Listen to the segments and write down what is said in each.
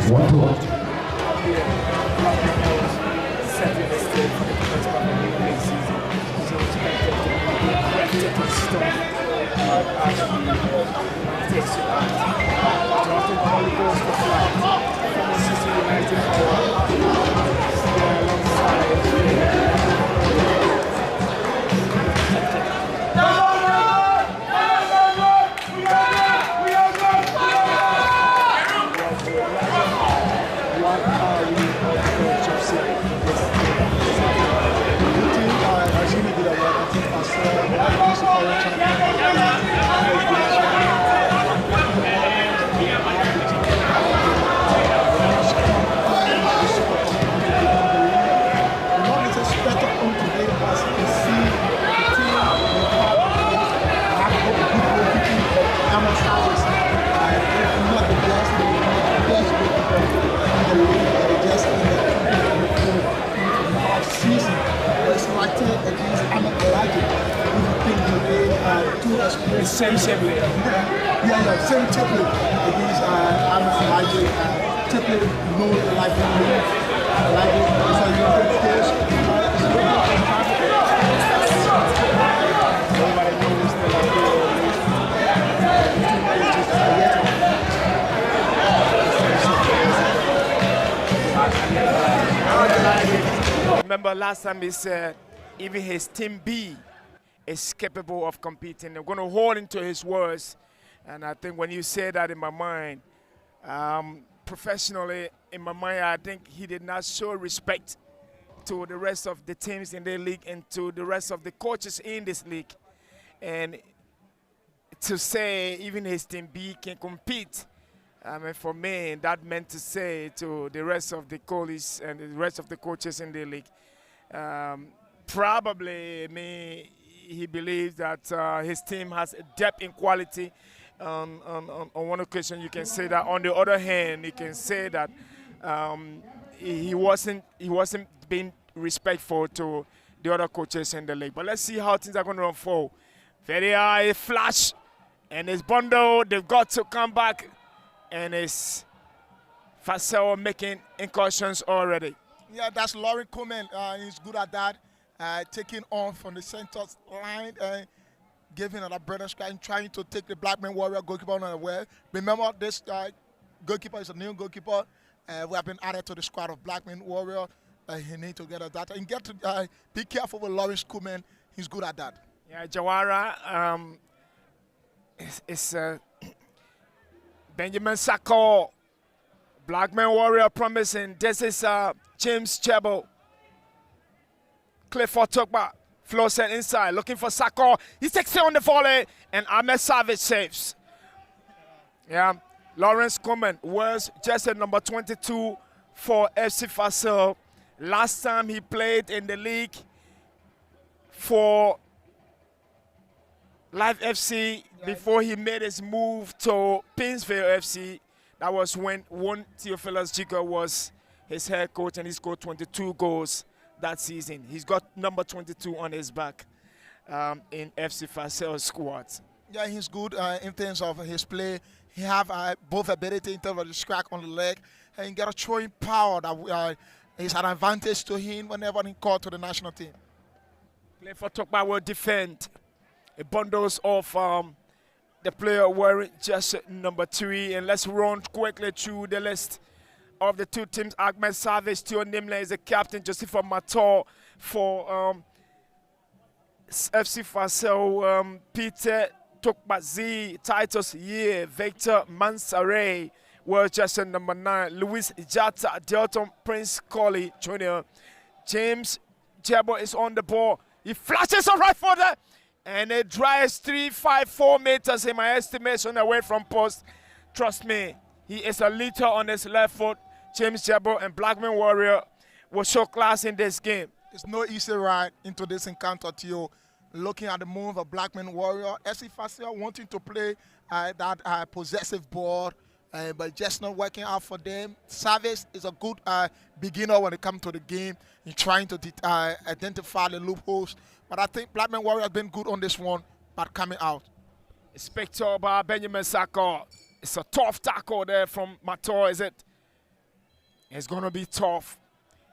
Setting the stage for the first part of the league season. So expected to be breathtaking stuff. Actually, takes you out. Jonathan Holly goes for flight. From Manchester United same player. Yeah, same template. Against I'm like template no like so remember last time he said even his team B is capable of competing. They're going to hold into his words. And I think when you say that in my mind, professionally, in my mind, I think he did not show respect to the rest of the teams in the league and to the rest of the coaches in this league. And to say even his team B can compete, I mean, for me, that meant to say to the rest of the colleagues and the rest of the coaches in the league, probably he believes that his team has a depth in quality. On one occasion, you can say that. On the other hand, you can say that he wasn't being respectful to the other coaches in the league. But let's see how things are going to unfold. Very high flash, and it's Bondo. They've got to come back, and it's Fassell making incursions already. Yeah, that's Lauren Coleman. He's good at that. Taking on from the center line, giving another brother and trying to take the Blackman Warrior goalkeeper unaware. Remember, this goalkeeper is a new goalkeeper. We have been added to the squad of Blackman Warrior. He needs to get at that and get to be careful with Lawrence Koeman. He's good at that. Yeah, Jawara is Benjamin Sako. Blackman Warrior promising. This is James Chebo. Clifford Tokba, flow set inside, looking for Sako. He takes it on the volley, and Ahmed Savage saves. Yeah, Lawrence Coleman was just at number 22 for FC Fassell. Last time he played in the league for Live FC before he made his move to Pinsville FC. That was when Theophilus Jiga was his head coach, and he scored 22 goals that season. He's got number 22 on his back in FC Fassell squad. Yeah, he's good in terms of his play. He have both ability in terms of the crack on the leg, and he got a throwing power that is an advantage to him whenever he called to the national team. Clifford Tokba will defend. It bundles of the player wearing just number 3, and let's run quickly through the list of the two teams. Ahmed Savage, Theo Nimle is the captain. Josepha Mator for FC Fassell. Peter Tokbazi, Titus Ye, Victor Mansare was just at number 9. Luis Jata, Delton Prince Colley Jr. James Jebo is on the ball. He flashes a right footer, and it drives 3-5-4 meters in my estimation away from post. Trust me, he is a leader on his left foot. James Jebo and Blackman Warrior will show class in this game. It's no easy ride into this encounter, Theo. Looking at the move of Blackman Warrior, FC Fassell wanting to play that possessive ball, but just not working out for them. Savage is a good beginner when it comes to the game. He's trying to identify the loopholes. But I think Blackman Warrior has been good on this one, but coming out. Inspector by Benjamin Sako. It's a tough tackle there from Mator, is it? It's going to be tough.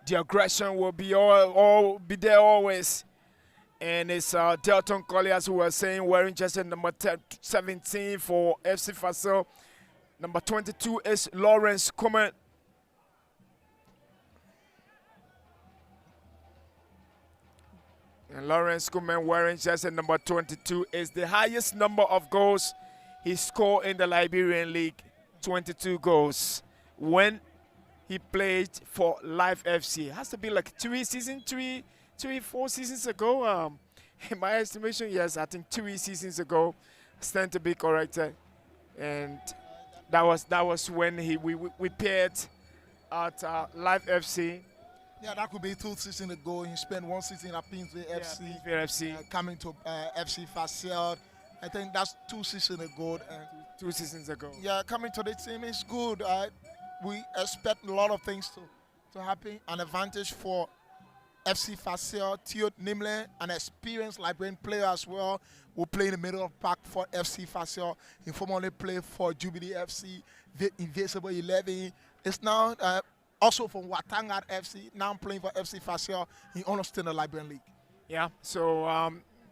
The aggression will be all be there always. And it's Delton Colliers who was saying wearing jersey number 17 for FC Fassell. Number 22 is Lawrence Coman. And Lawrence Coman wearing jersey number 22 is the highest number of goals he scored in the Liberian League. 22 goals when he played for Live FC. It has to be like 4 seasons ago. In my estimation, yes, I think 3 seasons ago. I stand to be corrected. And that was when we paired at Live FC. Yeah, that could be 2 seasons ago. He spent 1 season at Pinsway FC. FC. Coming to FC Fassell. I think that's 2 seasons ago. 2 seasons ago. Yeah, coming to the team is good. We expect a lot of things to happen. An advantage for FC Fassell. Theo Nimle, an experienced Liberian player as well, will play in the middle of the park for FC Fassell. He formerly played for Jubilee FC, Invisible 11. It's now also from Watangat FC. Now playing for FC Fassell. He understands the Liberian League. Yeah, so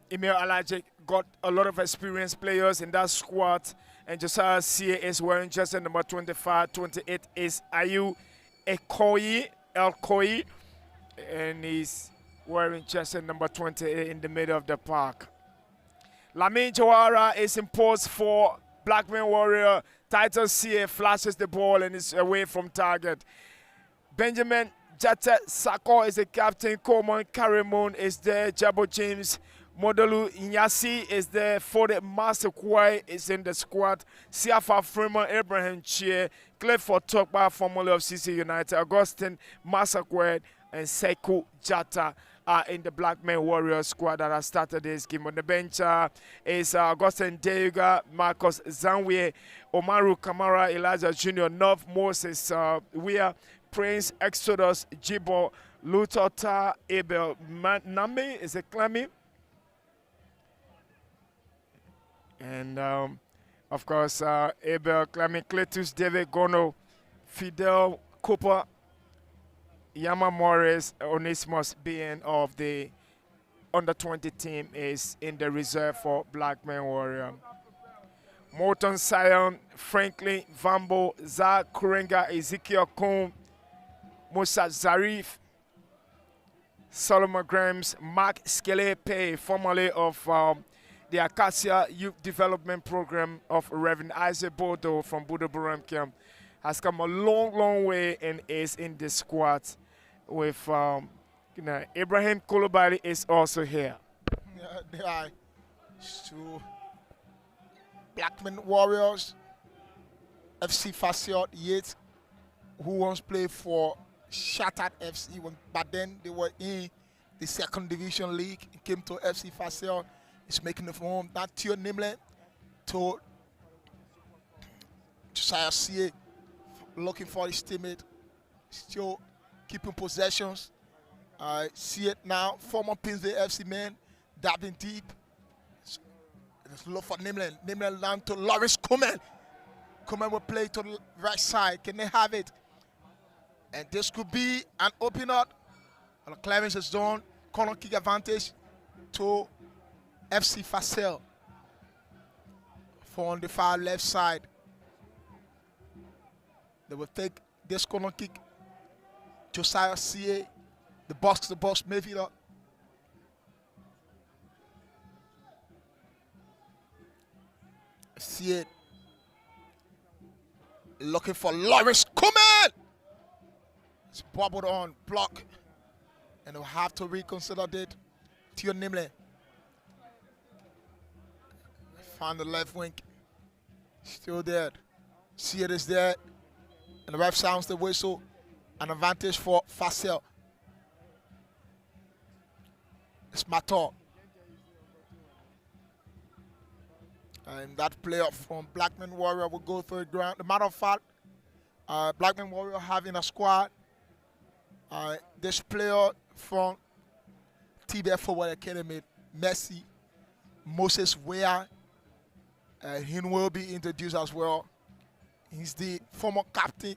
Emil Alajic got a lot of experienced players in that squad. And Josiah C is wearing jersey number 25. 28 is Ayu Elkoyi. And he's wearing jersey number 28 in the middle of the park. Lamin Jawara is in post for Blackman Warrior. Titus C flashes the ball and is away from target. Benjamin Jate Sako is the captain. Coleman Karimon is there. Jabo James Modelu Inyasi is there. For the Master Kwai is in the squad. Siafa Freeman, Abraham Chie, Clifford Tokba, formerly of CC United, Augustine Masakwed, and Sekou Jata are in the Blackman Warriors squad that has started this game. On the bench is Augustine Deuga, Marcus Zanwie, Omaru Kamara, Elijah Jr., Nov Moses, Wea, Prince, Exodus, Jibo, Lutota, Abel, Nami, is it Clammy? And of course, Abel, Clammy, Cletus, David Gono, Fidel, Cooper, Yama Morris, Onesimus being of the under-20 team is in the reserve for Blackman Warrior. Morton Sion, Franklin Vambo, Zach Kurenga, Ezekiel Kuhn, Musa Zarif, Solomon Grams, Mark Skelepe, formerly of the Acacia Youth Development Program of Reverend Isaac Bodo from Budo Buram Camp, has come a long, long way and is in the squad with Ibrahim Koulibaly is also here. Yeah, they are. So, Blackman Warriors, FC Fassell Yates, who once played for Shattered FC, but then they were in the 2nd Division League. It came to FC Fassell. It's making the form. That Theo Nimle to Josiah C, looking for his teammate, still keeping possessions. See it now. Former Pinsway FC man, dabbing deep. Let's look for Nimle. Nimle down to Lawrence Coman. Coman will play to the right side. Can they have it? And this could be an opener. Clarence is done. Corner kick advantage to FC Fassell. For on the far left side. They will take this corner kick. Josiah CA, the box midfielder. See it. Looking for Lawrence Coman. It's bobbled on, block. And they'll have to reconsider it. Theo Nimle. Found the left wing. Still there. See it is there. And the ref sounds the whistle. An advantage for Fassell. It's Mator. And that player from Blackman Warrior will go through the ground. The matter of fact, Blackman Warrior having a squad. This player from TBF Forward Academy, Messi, Moses Wea, he will be introduced as well. He's the former captain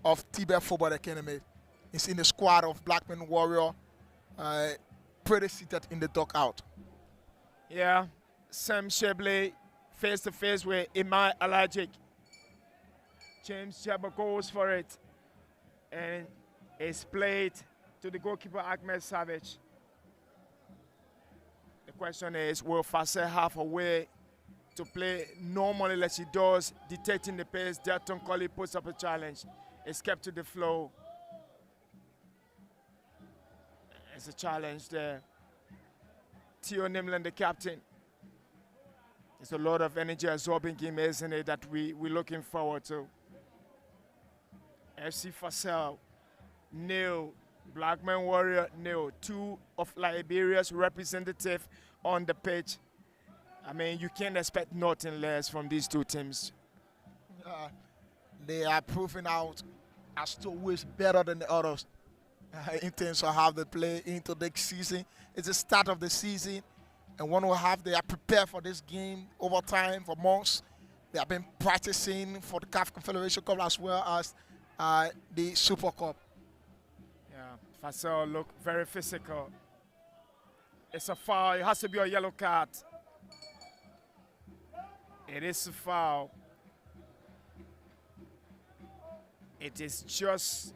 of Tibet Football Academy. He's in the squad of Blackman Warrior, pretty seated in the dugout. Yeah, Sam Shebley face to face with Imai Alajic. James Jabba goes for it, and it's played to the goalkeeper Ahmed Savage. The question is, will Fassell have a way to play normally like she does, dictating the pace? Delton Colley puts up a challenge. It's kept to the flow. It's a challenge there. Theo Nimland, the captain. It's a lot of energy absorbing game, isn't it, that we're looking forward to. FC Fassell, nil. Blackman Warrior, nil. Two of Liberia's representative on the pitch. I mean, you can't expect nothing less from these two teams. They are proving out as to who is better than the others in terms of how they play into the season. It's the start of the season, and one will have, they are prepared for this game over time for months. They have been practicing for the CAF Confederation Cup as well as the Super Cup. Yeah, Fassell look very physical. It's a foul. It has to be a yellow card. It is a foul. It is just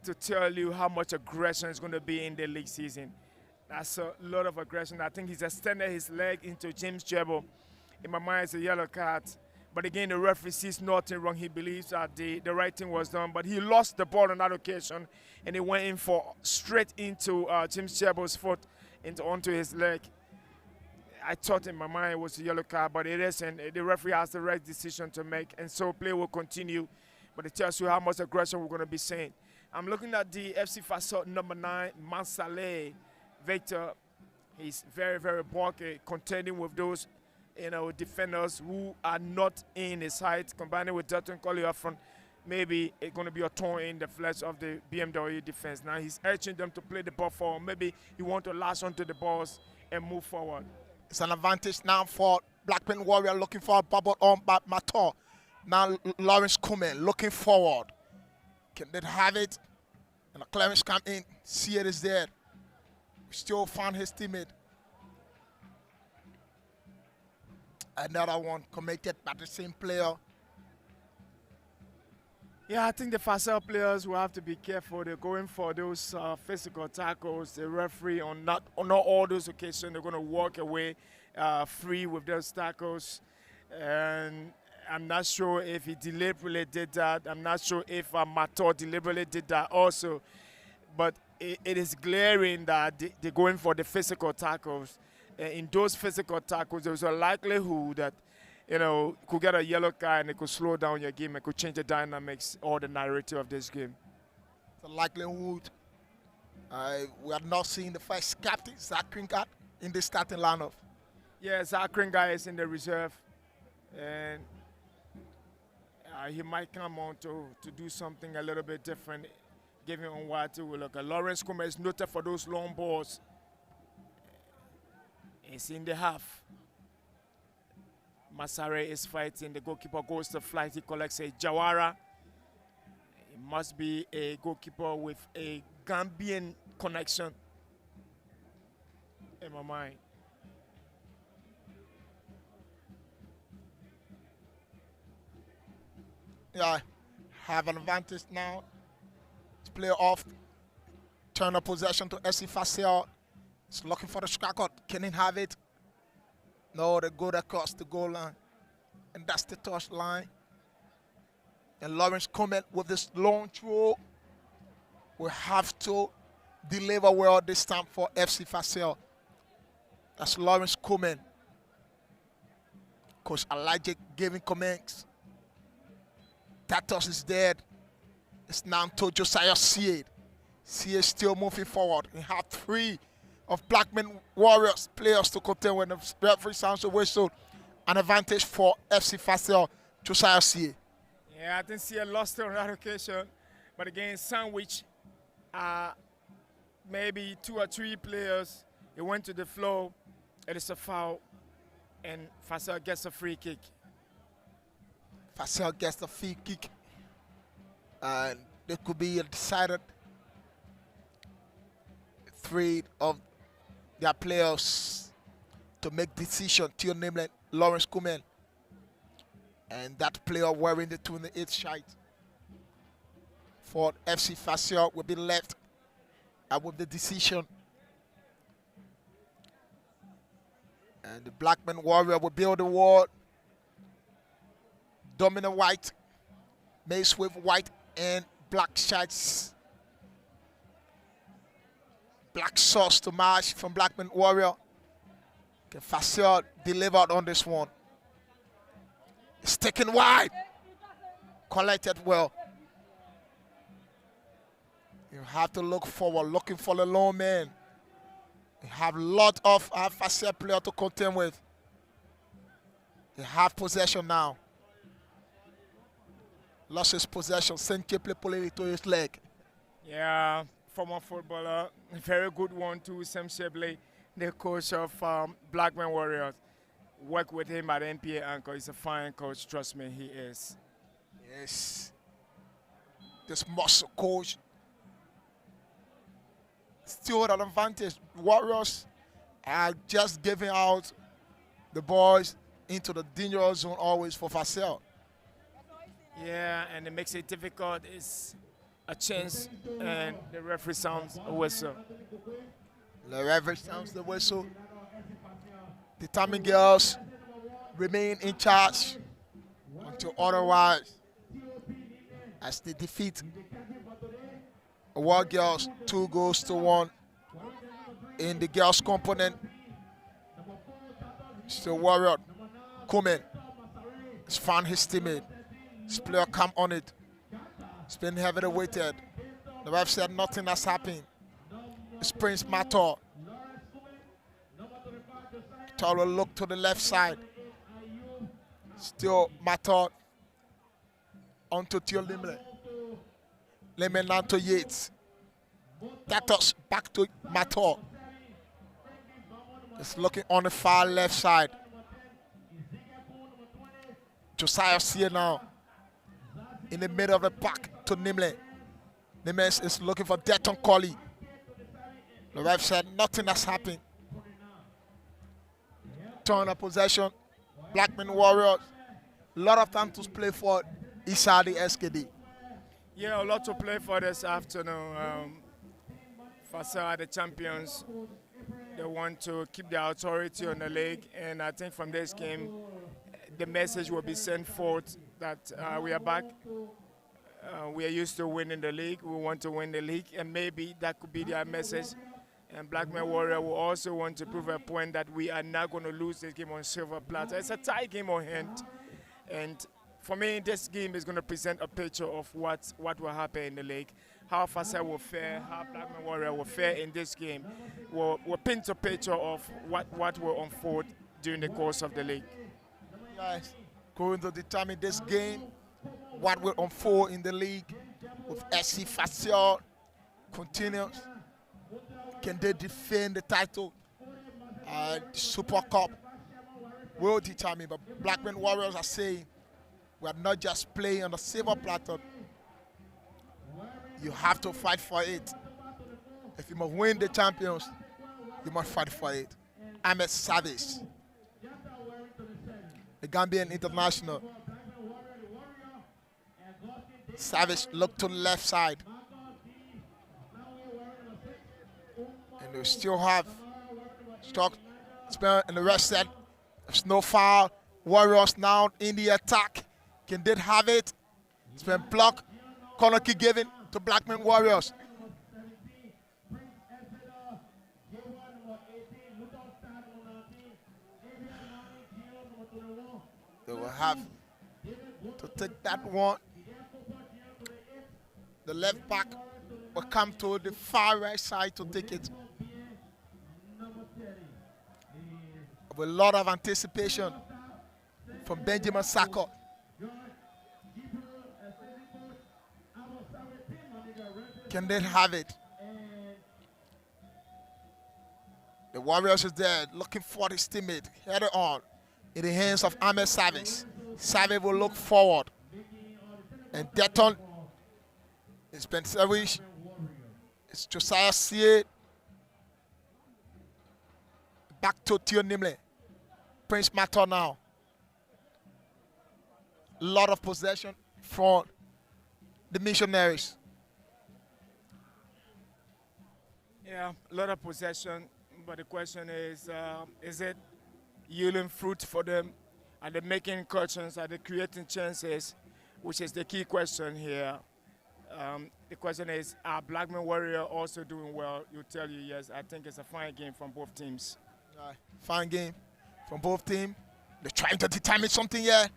to tell you how much aggression is going to be in the league season. That's a lot of aggression. I think he's extended his leg into James Jebel. In my mind, it's a yellow card. But again, the referee sees nothing wrong. He believes that the right thing was done. But he lost the ball on that occasion, and he went in for straight into James Jebel's foot, onto his leg. I thought in my mind it was a yellow card, but it isn't. The referee has the right decision to make, and so play will continue. But it tells you how much aggression we're going to be seeing. I'm looking at the FC Fassell number 9, Mansale Victor. He's very, very bulky, contending with those defenders who are not in his height, combining with Delton Colley up front. Maybe it's going to be a thorn in the flesh of the BMW defense. Now he's urging them to play the ball forward. Maybe he wants to latch onto the balls and move forward. It's an advantage now for Blackman Warrior, looking for a bubble on by Mator. Now Lawrence Kumen looking forward. Can they have it? And the clearance come in. See it is there. Still found his teammate. Another one committed by the same player. Yeah, I think the Fassell players will have to be careful. They're going for those physical tackles. The referee on not all those occasions, they're going to walk away free with those tackles. And I'm not sure if he deliberately did that. I'm not sure if Mator deliberately did that also. But it is glaring that they're going for the physical tackles. In those physical tackles, there's a likelihood that, could get a yellow card and it could slow down your game. It could change the dynamics or the narrative of this game. The likelihood. We are not seeing the first captain, Zach Kringat, in the starting lineup. Yeah, Zach Kringat is in the reserve. And he might come on to do something a little bit different, giving on what to look. Lawrence Kume is noted for those long balls. It's in the half. Masare is fighting. The goalkeeper goes to flight. He collects a Jawara. It must be a goalkeeper with a Gambian connection in my mind. Yeah, have an advantage now. To play off. Turn of possession to SC Fassell. It's looking for the strike out. Can he have it? No, they go across the goal line. And that's the touch line. And Lawrence Comet with this long throw will have to deliver well this time for FC Fassell. That's Lawrence Comet. Coach Elijah giving comments. That toss is dead. It's now to Josiah Seed. Seed still moving forward. We have 3 of Blackman Warriors players to contend when the referee sounds the whistle. An advantage for FC Fassell, Josiah Seed. Yeah, I think Seed lost on that occasion. But again, sandwich, maybe 2 or 3 players. They went to the floor. It is a foul. And Fassell gets a free kick. Fassell gets the free kick. And there could be a decided three of their players to make decision. Theo Nimlet, Lawrence Kumen, and that player wearing the 28th shirt for FC Fassell will be left with the decision. And the Blackman Warrior will build the wall. Domino white, maize with white and black shirts. Black sauce to match from Blackman Warrior. Can Fassell delivered on this one. It's taken wide. Collected well. You have to look forward, looking for the lone man. You have a lot of Fassell players to contend with. They have possession now. Lost his possession. Senkeple pulled it to his leg. Yeah, former footballer. Very good one too, Sam Shebley, the coach of Blackman Warriors. Work with him at NPA Anchor. He's a fine coach. Trust me, he is. Yes. This muscle coach. Still at advantage. Warriors are just giving out the boys into the dangerous zone always for Fassell. Yeah, and it makes it difficult. It's a chance, and the referee sounds a whistle. The referee sounds the whistle. The Tammy girls remain in charge until otherwise, as they defeat the War Girls 2-1 in the girls component. Still Warrior Kumen has found his teammate. His player come on it. It's been heavily weighted. The ref said nothing has happened. It's Prince Mator. Mator will look to the left side. Still Mator onto Theo Limle. Limle now to Yates. Tatos back to Mator. It's looking on the far left side. Josiah Sear now in the middle of the pack to Nimle. Nimle is looking for Deton Colley. The ref said nothing has happened. Turn of possession. Blackman Warriors. A lot of time to play for Isadi SKD. Yeah, a lot to play for this afternoon. Fassell are the champions. They want to keep their authority on the league, and I think from this game, the message will be sent forth that we are back. We are used to winning the league. We want to win the league, and maybe that could be their message. And Blackman Warrior will also want to prove a point that we are not going to lose this game on silver platter. It's a tie game on hand, and for me, this game is going to present a picture of what will happen in the league, how Fassell will fare, how Blackman Warrior will fare in this game. We'll paint a picture of what will unfold during the course of the league. Yes, going to determine this game, what will unfold in the league with SC Fassell continues. Can they defend the title? The Super Cup will determine, but Blackman Warriors are saying we are not just playing on the silver platter. You have to fight for it. If you must win the champions, you must fight for it. Ahmed Savage, the Gambian international. Savage look to the left side. And they still have stock and the rest said there's no foul. Warriors now in the attack. Can they have it? It's been blocked. Corner kick given to Blackman Warriors. They will have to take that one. The left back will come to the far right side to take it. With a lot of anticipation from Benjamin Sako. Can they have it? The Warriors is there looking for his teammate. Headed on in the hands of Ahmed Savage. Savage will look forward. And Deton It's Ben Sawish. It's Josiah Sie. Back to Tio Nimle. Prince Mato now. Lot of possession from the missionaries. Yeah, a lot of possession, but the question is it yielding fruit for them? Are they making incursions? Are they creating chances? Which is the key question here. The question is, are Blackman Warrior also doing well? You'll tell you yes. I think it's a fine game from both teams. Fine game from both teams. They're trying to determine something here.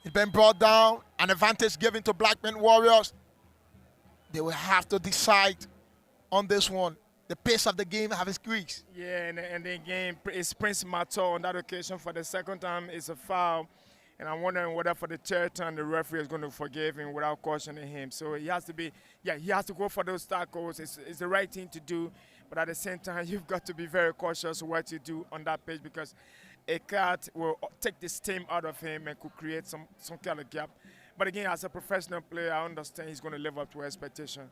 It's been brought down. An advantage given to Blackman Warriors. They will have to decide on this one. The pace of the game has increased. Yeah, and the game is Prince Mato on that occasion for the second time. It's a foul. And I'm wondering whether for the third time the referee is going to forgive him without cautioning him. So he has to be, he has to go for those tackles. It's the right thing to do. But at the same time, you've got to be very cautious what you do on that pitch because a cut will take the steam out of him and could create some kind of gap. But again, as a professional player, I understand he's going to live up to expectation.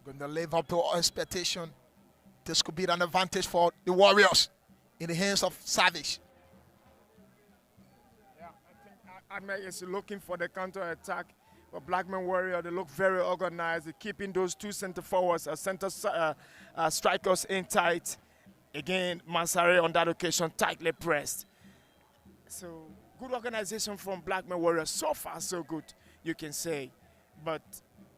Going to live up to expectation. This could be an advantage for the Warriors in the hands of Savage. Yeah, I think Ahmed is looking for the counter-attack. But Blackman Warrior, they look very organized. They're keeping those two center forwards, strikers in tight. Again, Mansare on that occasion tightly pressed. So good organization from Blackman Warrior. So far, so good, you can say. But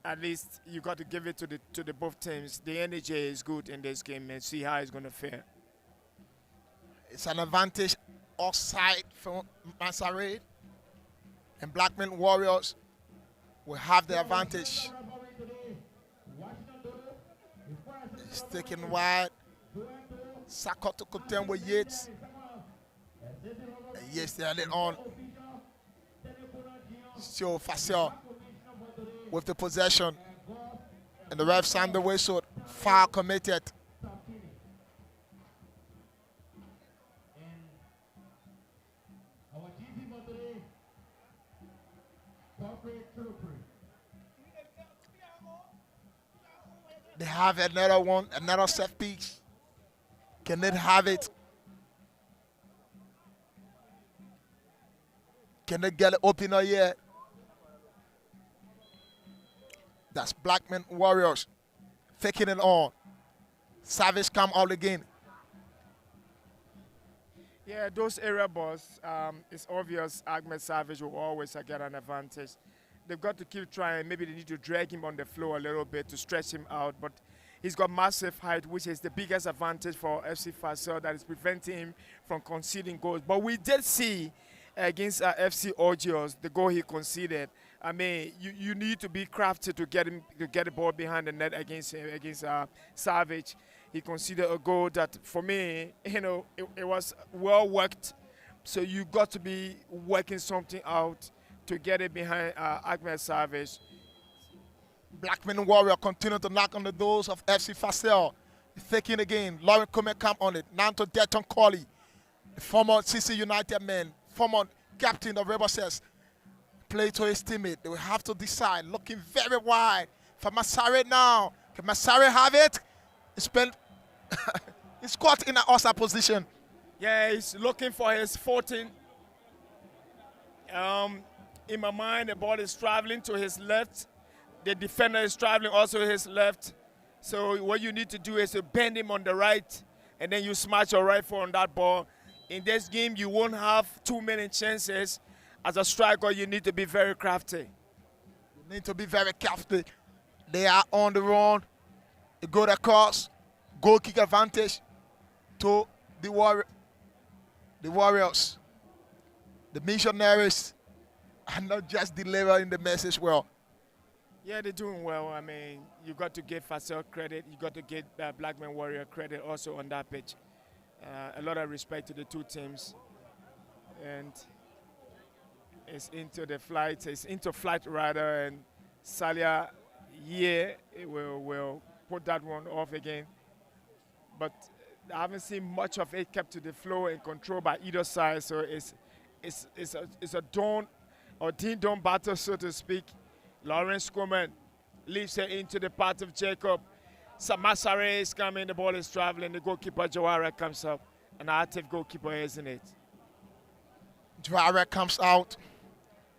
at least you got to give it to the both teams. The energy is good in this game and see how it's going to fare. It's an advantage offside from Mansare. And Blackman Warriors will have the advantage. He's taken wide. Saka to contend with Yates. And Yates they added on. Still Fassell with the possession. And the ref signed the whistle. Foul committed. They have another one, another set piece. Can they have it? Can they get it opener yet? That's Blackman Warriors faking it on. Savage come out again. Yeah, those area balls, it's obvious Ahmed Savage will always get an advantage. They've got to keep trying. Maybe they need to drag him on the floor a little bit to stretch him out. But he's got massive height, which is the biggest advantage for FC Fassell that is preventing him from conceding goals. But we did see against FC Orgios, the goal he conceded. I mean, you need to be crafty to get the ball behind the net against Savage. He conceded a goal that, for me, it was well worked. So you got to be working something out to get it behind Ahmed Savage. Blackman Warrior continue to knock on the doors of FC Fassell. Thinking again, Lauren Comet come on it. Now to Deton Colley, the former CC United man, former captain of Rebel says, play to his teammate. They will have to decide. Looking very wide for Masare now. Can Masare have it? It's been he's caught in an outside position. Yeah, he's looking for his 14. In my mind, the ball is traveling to his left. The defender is traveling also his left. So what you need to do is to bend him on the right, and then you smash your right foot on that ball. In this game, you won't have too many chances. As a striker, you need to be very crafty. You need to be very crafty. They are on the run. They go across. Goal kick advantage to the Warriors. The missionaries are not just delivering the message well. Yeah, they're doing well. I mean, you got to give Fassell credit. You got to give Blackman Warrior credit also on that pitch. A lot of respect to the two teams. And it's into the flight. It's into flight rather. And Salia, will put that one off again. But I haven't seen much of it kept to the flow and controlled by either side. So it's a dawn or ding-dong battle, so to speak. Lawrence Coleman leaves it into the path of Jacob. Masare is coming, the ball is traveling, the goalkeeper Jawara comes up. An active goalkeeper, isn't it? Jawara comes out,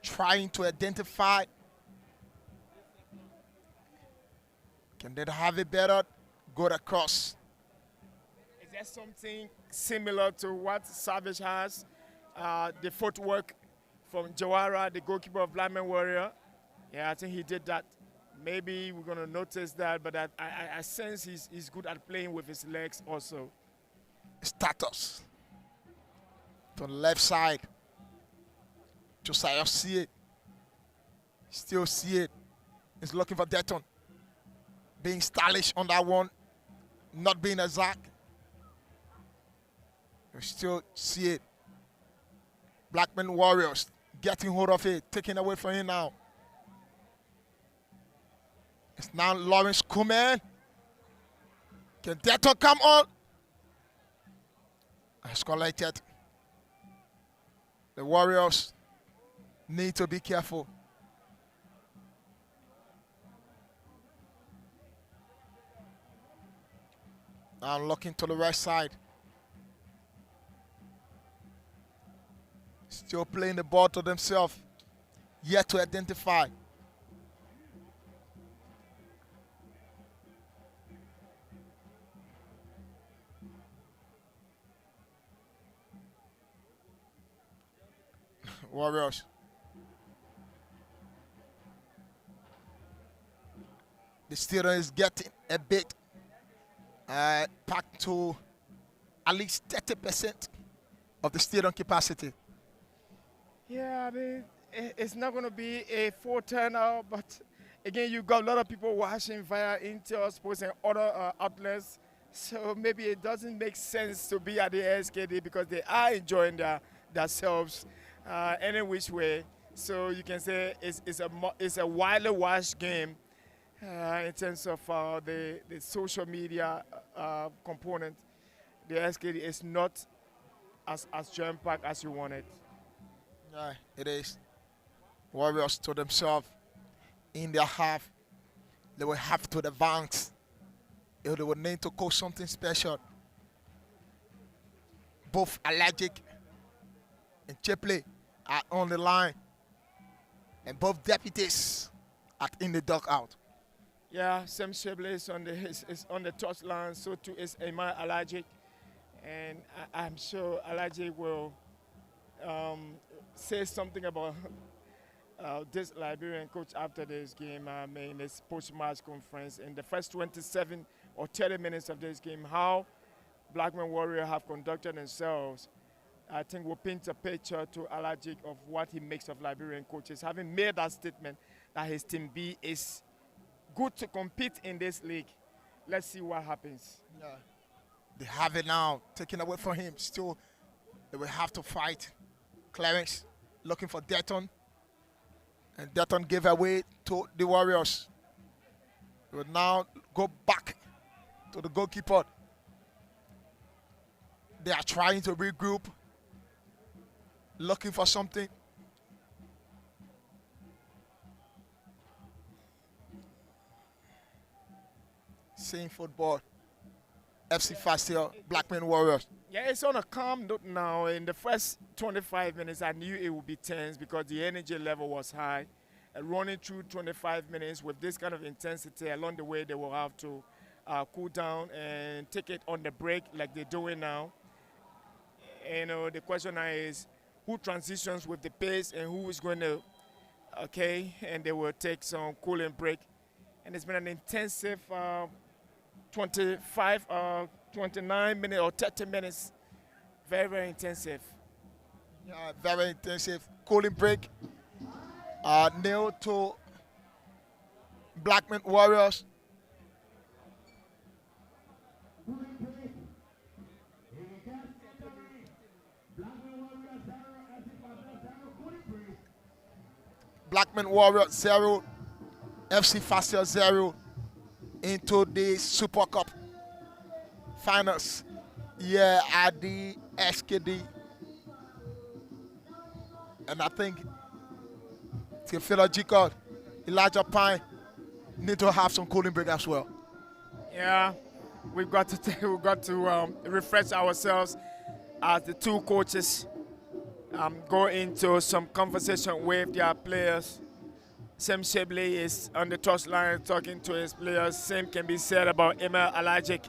trying to identify. Can they have it better? Go across. Is there something similar to what Savage has? The footwork from Jawara, the goalkeeper of Blackman Warrior. Yeah, I think he did that. Maybe we're going to notice that, but I sense he's good at playing with his legs also. Status. To the left side. Josiah see it. Still see it. He's looking for Deton. Being stylish on that one. Not being exact. You still see it. Blackman Warriors getting hold of it. Taking away from him now. It's now Lawrence Kuman. Can Deton come on? It's collected. The Warriors need to be careful. Now looking to the right side. Still playing the ball to themselves. Yet to identify. Warriors. The stadium is getting a bit packed to at least 30% of the stadium capacity. Yeah, I mean, it's not going to be a full turnout, but again, you've got a lot of people watching via Intel Sports and other outlets. So maybe it doesn't make sense to be at the SKD because they are enjoying themselves any which way. So you can say it's a widely watched game in terms of the social media component. The SKD is not as jam-packed as you want it. Yeah, it is. Warriors to themselves in their half. They will have to advance. They will need to coach something special. Both Allergic and Chipley are on the line. And both deputies are in the dugout. Yeah, Sam Shipley is on the touchline, so too is Emma Allergic. And I'm sure Allergic will say something about this Liberian coach after this game. I mean, this post-match conference in the first 27 or 30 minutes of this game, how Blackman Warrior have conducted themselves, I think will paint a picture to Allergic of what he makes of Liberian coaches. Having made that statement that his team B is good to compete in this league. Let's see what happens. Yeah. They have it now, taken away from him. Still, they will have to fight. Clarence looking for Deton. And Deton gave away to the Warriors. They will now go back to the goalkeeper. They are trying to regroup. Looking for something. Same football. FC Fassell, Blackman Warriors. Yeah, it's on a calm note now. In the first 25 minutes, I knew it would be tense because the energy level was high. Running through 25 minutes with this kind of intensity, along the way they will have to cool down and take it on the break like they're doing now. You know, the question now is who transitions with the pace and who is going to, and they will take some cooling break. And it's been an intensive 25, 29 minutes or 30 minutes. Very, very intensive. Yeah, very intensive. Cooling break. Nil to Blackman Warriors. Blackman Warriors 0, FC Fassell 0 into the Super Cup Finals. Yeah, at the SKD. And I think Theophilo Jacob, Elijah Pine need to have some cooling break as well. Yeah, we've got to refresh ourselves as the two coaches go into some conversation with their players. Sam Shibley is on the touchline talking to his players. Same can be said about Emil Alajic.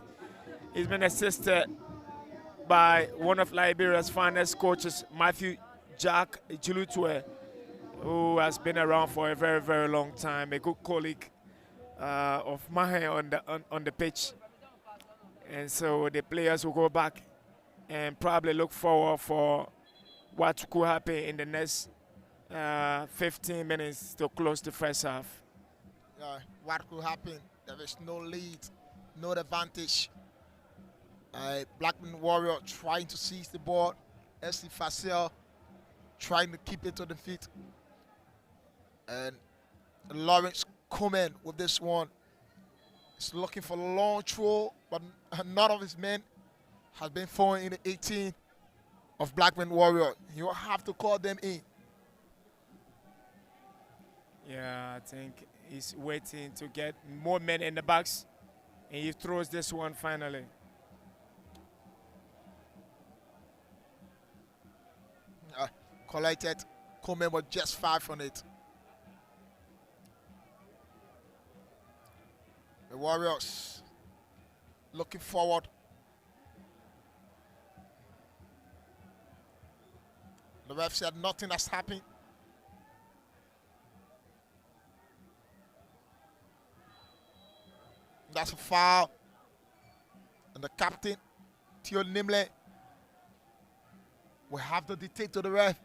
He's been assisted by one of Liberia's finest coaches, Matthew Jack Julutwe, who has been around for a very, very long time, a good colleague of mine on the pitch. And so the players will go back and probably look forward for what could happen in the next 15 minutes to close the first half. What could happen? There is no lead, no advantage. Blackman Warrior trying to seize the ball. FC Fassell trying to keep it to the feet. And Lawrence Komen with this one. He's looking for a long throw, but none of his men has been falling in the 18 of Blackman Warrior. You have to call them in. Yeah, I think he's waiting to get more men in the box, and he throws this one finally. Collected. Komen was just 5 on it. The Warriors looking forward. The ref said nothing has happened. That's a foul. And the captain, Theo Nimle, will have to dictate to the ref.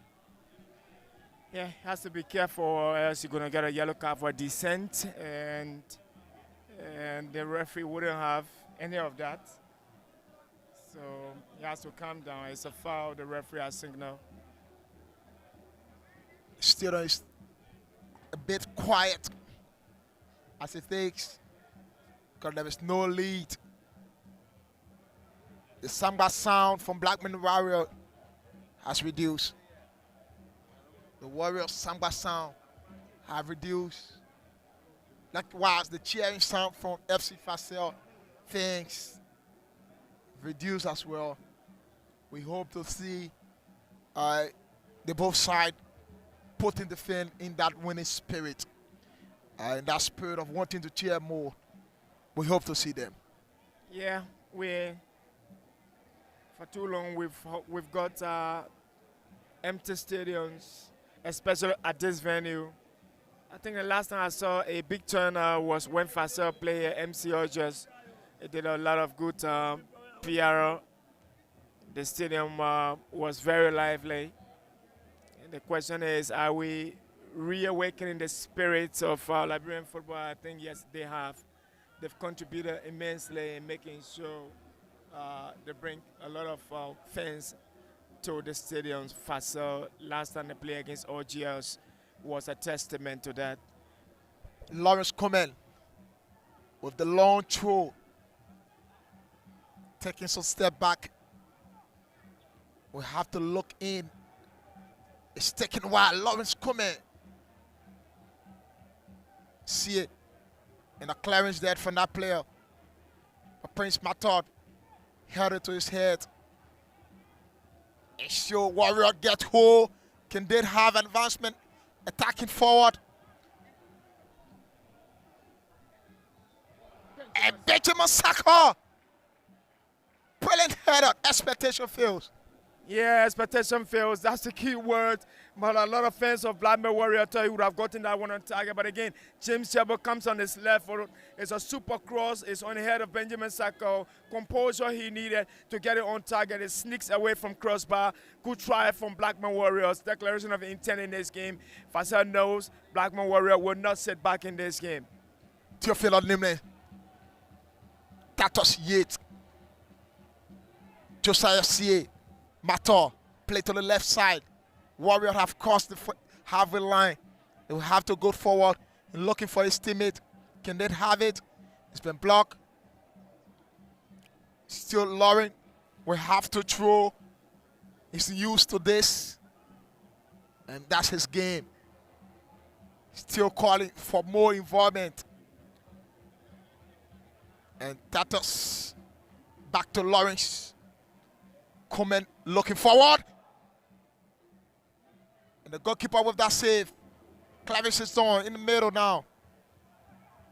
Yeah, he has to be careful or else you're going to get a yellow card for dissent, and the referee wouldn't have any of that. So he has to calm down. It's a foul. The referee has signaled. Still is a bit quiet as it takes, because there is no lead. The samba sound from Blackman Warrior has reduced. The Warriors samba sound have reduced. Likewise, the cheering sound from FC Fassell things reduced as well. We hope to see the both sides putting the fan in that winning spirit, in that spirit of wanting to cheer more. We hope to see them. Yeah, for too long we've got empty stadiums, especially at this venue. I think the last time I saw a big turnout was when Fassell played at MC Rogers. It did a lot of good PR. The stadium was very lively. And the question is, are we reawakening the spirits of Liberian football? I think yes, they have. They've contributed immensely in making sure they bring a lot of fans to the stadiums. Fassell, last time they played against OGLs, was a testament to that. Lawrence Komen with the long throw, taking some step back. We have to look in. It's taking a while. Lawrence Komen. See it. And a clearance there from that player. But Prince Mathod held it to his head. And so Warrior get hold. Can they have advancement? Attacking forward. And Benjamin Saka. Brilliant header. Expectation fails. Yeah, expectation fails. That's the key word. But a lot of fans of Blackman Warrior thought he would have gotten that one on target. But again, James Chebo comes on his left foot. It's a super cross. It's on the head of Benjamin Saka. Composure he needed to get it on target. It sneaks away from crossbar. Good try from Blackman Warriors. Declaration of intent in this game. Fassell knows Blackman Warrior will not sit back in this game. Theophilo Nimle. Tatos Yates. Josiah C.A. Mator, play to the left side. Warrior have crossed the halfway line. They will have to go forward and looking for his teammate. Can they have it? It's been blocked. Still Lauren will have to throw. He's used to this. And that's his game. Still calling for more involvement And Tatus back to Lawrence. Coleman looking forward. And the goalkeeper with that save. Clavish is on in the middle now.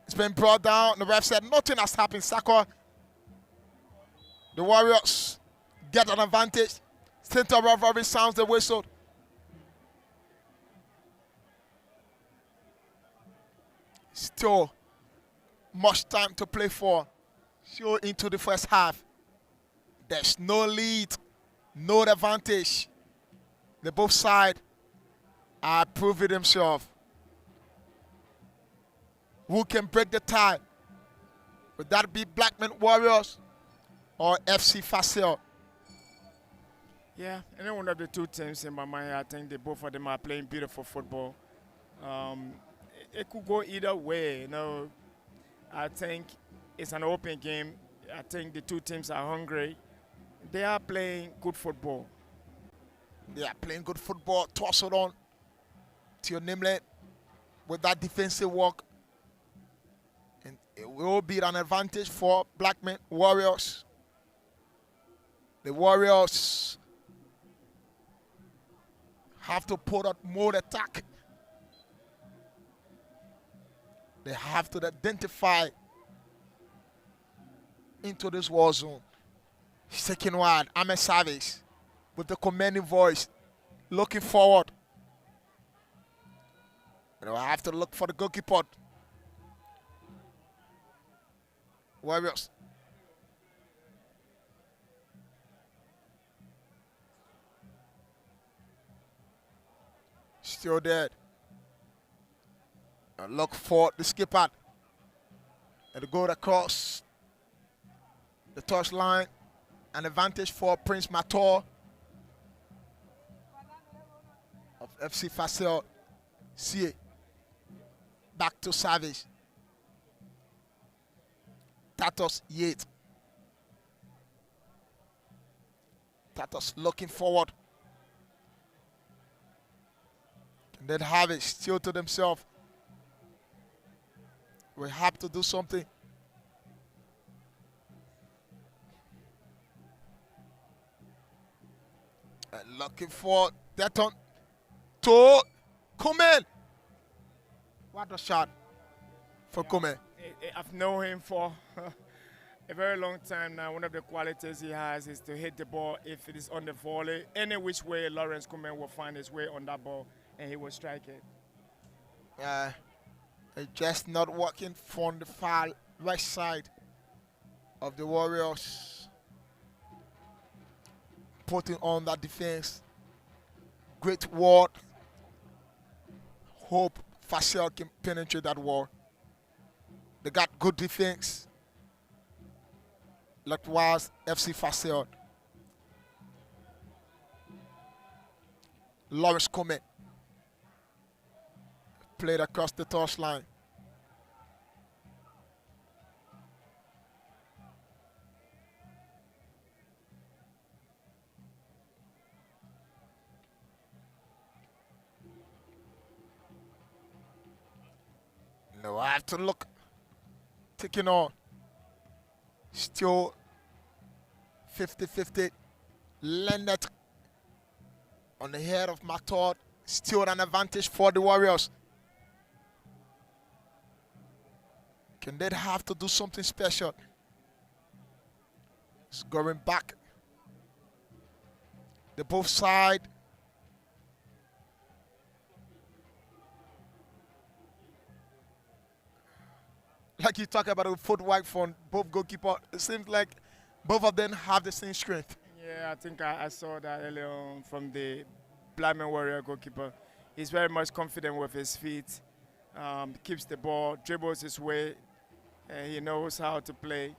It's been brought down. The ref said nothing has happened. Saka. The Warriors get an advantage. Center referee sounds the whistle. Still much time to play for. Still into the first half. There's no lead, no advantage. The both sides are proving themselves. Who can break the tie? Would that be Blackman Warriors or FC Fassell? Yeah, any one of the two teams in my mind, I think both of them are playing beautiful football. It could go either way, you know. I think it's an open game. I think the two teams are hungry. They are playing good football. They are playing good football. Toss it on to your namelet with that defensive work. And it will be an advantage for Blackman Warriors. The Warriors have to put up more attack. They have to identify into this war zone. Second one, Ahmed Savage with the commanding voice, looking forward. And I have to look for the goalkeeper. Warriors. Still dead. And look for the skipper. And the goal across the touchline. An advantage for Prince Mator of FC Fassell. See it. Back to Savage. Tatus Yates. Tatus looking forward. And then have it still to themselves. We have to do something. And looking for that on to Kumen. What a shot for Kumen. I've known him for a very long time now. One of the qualities he has is to hit the ball if it is on the volley. Any which way, Lawrence Kumen will find his way on that ball and he will strike it. It's just not working from the far right side of the Warriors. Putting on that defense. Great wall. Hope Fassell can penetrate that wall. They got good defense. Likewise, FC Fassell. Lawrence Kumen played across the touchline. No, I have to look. Taking on. Still 50-50. Leonard on the head of Mator. Still an advantage for the Warriors. Can they have to do something special? It's going back. The both side. Like you talk about a footwork from both goalkeepers, it seems like both of them have the same strength. Yeah, I think I saw that earlier on from the Blackman Warrior goalkeeper. He's very much confident with his feet, keeps the ball, dribbles his way, and he knows how to play.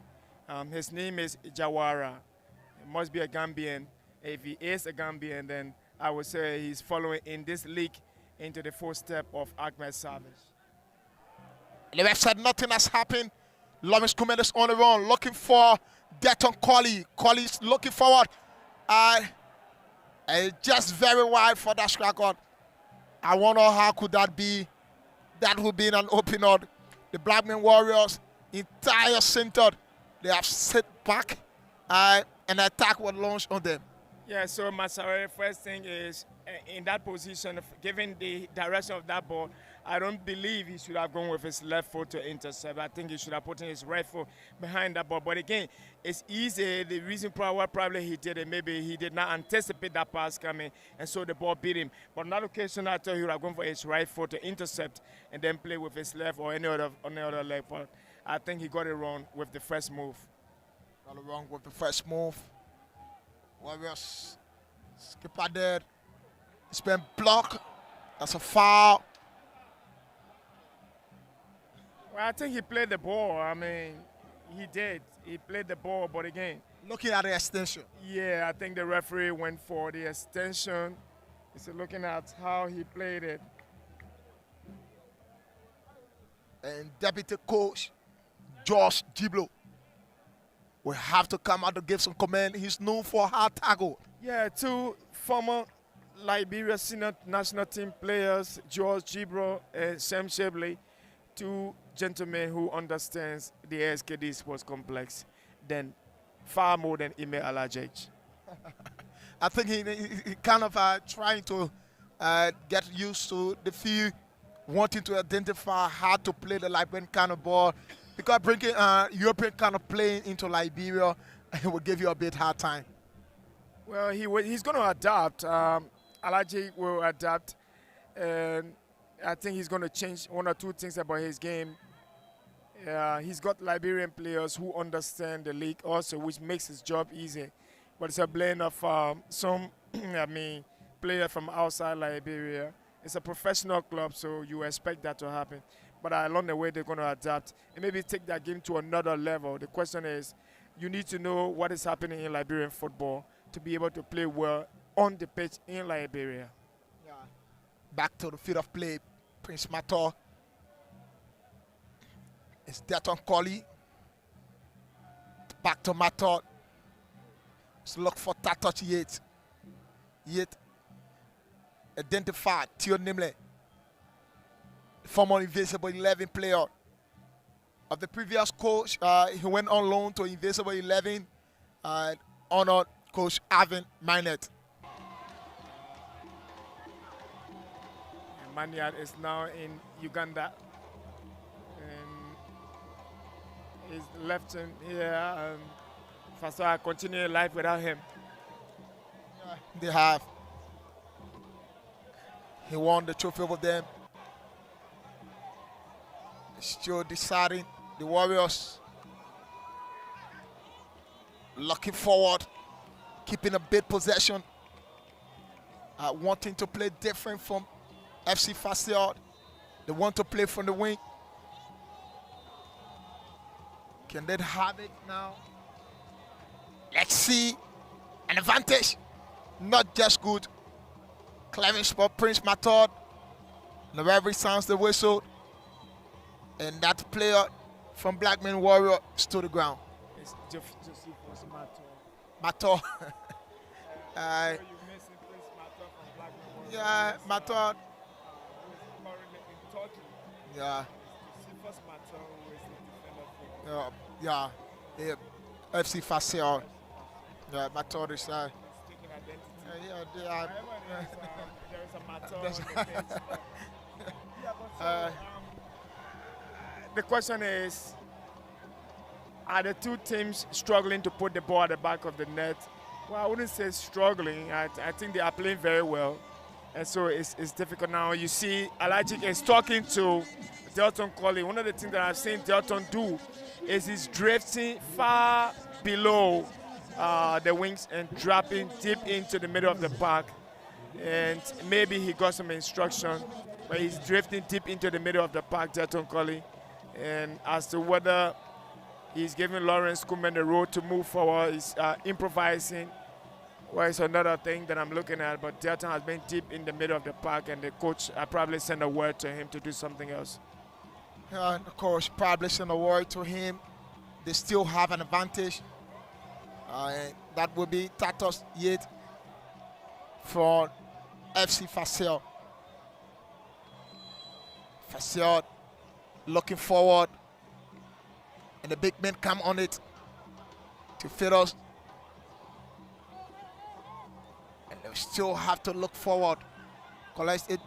His name is Jawara. He must be a Gambian. If he is a Gambian, then I would say he's following in this league into the footstep of Ahmed Savage. The ref said nothing has happened. Lawrence Kumen is on the run, looking for Deton Colley. Colley's looking forward. Just very wide for that strike on. I wonder how could that be. That would be an opener. The Blackman Warriors, entire center, they have sit back and attack was launched on them. Yeah, so Masare, first thing is in that position, given the direction of that ball, I don't believe he should have gone with his left foot to intercept. I think he should have put in his right foot behind that ball. But again, it's easy. The reason why probably he did it, maybe he did not anticipate that pass coming, and so the ball beat him. But on that occasion, I thought he would have gone for his right foot to intercept and then play with his left or any other leg. But I think he got it wrong with the first move. Got it wrong with the first move. Warriors skipper there. It's been blocked. That's a foul. Well, I think he played the ball. I mean, he did. He played the ball, but again, Looking at the extension. yeah, I think the referee went for the extension. He's looking at how he played it. And deputy coach Josh Giblo will have to come out to give some comment. He's known for hard tackle. Yeah, two former Liberia senior national team players, George Gibro and Sam Shibley, two gentlemen who understands the SKD sports complex than far more than Ime Alajej. I think he kind of trying to get used to the field, wanting to identify how to play the Liberian kind of ball. Because bringing European kind of playing into Liberia, it will give you a bit hard time. Well, he's going to adapt. Alajej will adapt, and I think he's going to change one or two things about his game. He's got Liberian players who understand the league also, which makes his job easy. But it's a blend of some, players from outside Liberia. It's a professional club, so you expect that to happen. But along the way, they're going to adapt and maybe take that game to another level. The question is, you need to know what is happening in Liberian football to be able to play well on the pitch in Liberia. Yeah. Back to the field of play, Prince Mator. It's Delton Colley. Back to Mator. Let's look for Tatos Yates. Yates identified Theo Nimle, former Invisible 11 player of the previous coach. He went on loan to Invisible 11 and honored Coach Avin Minette. Manyard is now in Uganda. And he's left him here. Fassell continue life without him. Yeah, they have. He won the trophy over them. Still deciding. The Warriors looking forward, keeping a bit possession, wanting to play different from FC Fassell. They want to play from the wing. Can they have it now? Let's see. An advantage. Not just good. Clemens for Prince Mator. The referee sounds the whistle. And that player from Blackman Warrior stood the ground. It's Josephus Mator. You're missing Prince Mator from Blackman Warrior. Yeah, Mator. Who's currently in Turkey. Yeah. Josephus Mator, who is the defender for Yeah. FC Fassell. Yeah, Mator is taking identity. yeah, they are. There is a Mator on the pitch. Yeah, but the question is, are the two teams struggling to put the ball at the back of the net? Well, I wouldn't say struggling. I think they are playing very well. And so it's difficult now. You see, Alajej is talking to Delton Colley. One of the things that I've seen Delton do is he's drifting far below the wings and dropping deep into the middle of the park. And maybe he got some instruction, but he's drifting deep into the middle of the park, Delton Colley. And as to whether he's giving Lawrence Koeman the road to move forward, he's improvising. Well, it's another thing that I'm looking at, but Delton has been deep in the middle of the park, and the coach probably sent a word to him to do something else. The coach probably sent a word to him. They still have an advantage. And that will be Tatos Yates from FC Fassell. Fassell looking forward, and the big men come on it. to fit us. And they still have to look forward. Collect it.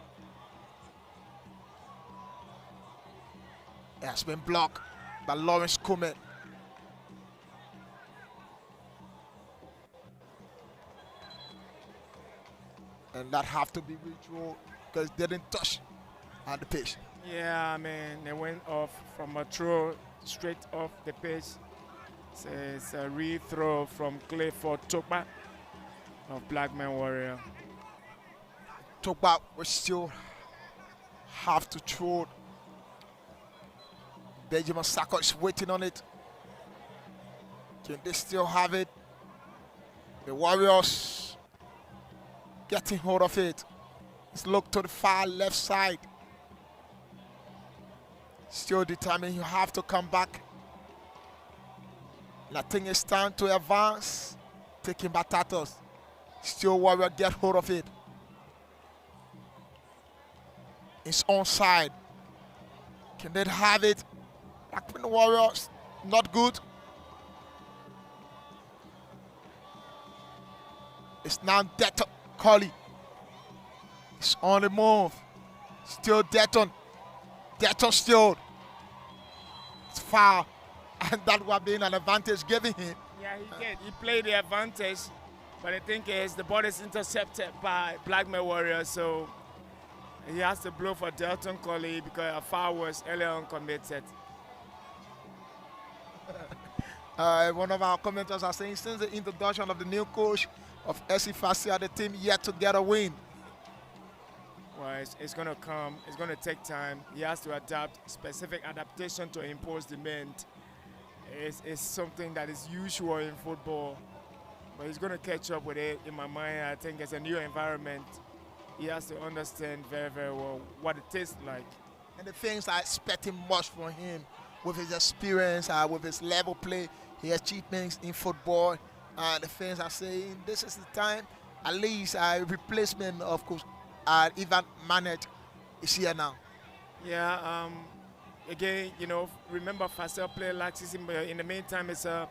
It has been blocked by Lawrence Kumet. And that have to be redrawn because they didn't touch on the pitch. Yeah, I mean, they went off from a throw straight off the pitch. So it's a re-throw from Clifford Tokba of Blackman Warrior. Tokba will still have to throw. Benjamin Saka is waiting on it. Can they still have it? The Warriors getting hold of it. Let's look to the far left side. Still determined, you have to come back. And I think it's time to advance. Taking Batatos. Still Warrior get hold of it. It's onside. Can they have it? Blackman Warriors, not good. It's now Deton Colley. It's on the move. Still Deton. Deton still. It's foul. And that would have been an advantage given him. Yeah, he did. He played the advantage. But the thing is, the ball is intercepted by Blackman Warrior, so he has to blow for Delton Colley because a foul was earlier on committed. One of our commenters are saying, since the introduction of the new coach of SC Fassell, the team yet to get a win. Well, it's going to come. It's going to take time. He has to adapt. Specific adaptation to impose demand is something that is usual in football. But he's going to catch up with it. In my mind, I think it's a new environment. He has to understand very, very well what it tastes like. And the things I expecting much from him with his experience, with his level play, his achievements in football. The fans are saying this is the time, at least a replacement of course, Ivan Manet is here now. Yeah, again, you know, remember Fassell played last season, but in the meantime, it's a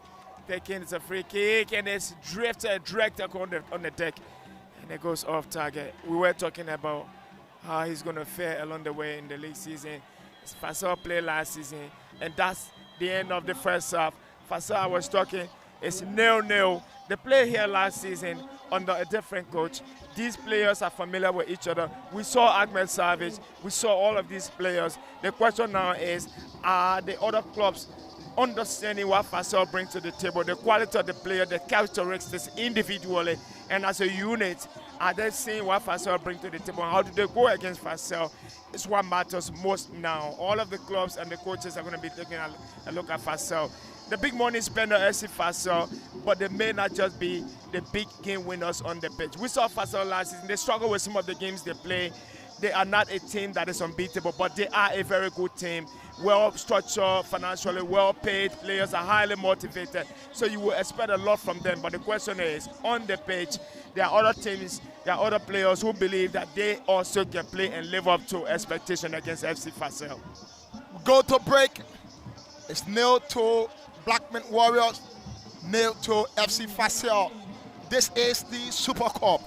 free kick, and it's drifted direct on the deck, and it goes off target. We were talking about how he's going to fare along the way in the league season. Fassell played last season, and that's the end of the first half. Fassell, I was talking, it's 0-0. They played here last season under a different coach. These players are familiar with each other. We saw Ahmed Savage. We saw all of these players. The question now is, are the other clubs understanding what Fassell brings to the table, the quality of the player, the characteristics individually, and as a unit, are they seeing what Fassell brings to the table? How do they go against Fassell? It's what matters most now. All of the clubs and the coaches are going to be taking a look at Fassell. The big money spender is Fassell, but they may not just be the big game winners on the pitch. We saw Fassell last season. They struggle with some of the games they play. They are not a team that is unbeatable, but they are a very good team. Well-structured, financially well-paid, players are highly motivated. So you will expect a lot from them. But the question is, on the pitch, there are other teams, there are other players who believe that they also can play and live up to expectation against FC Fassell. Go to break. It's 0-2 Blackman Warriors, 0-2 FC Fassell. This is the Super Cup.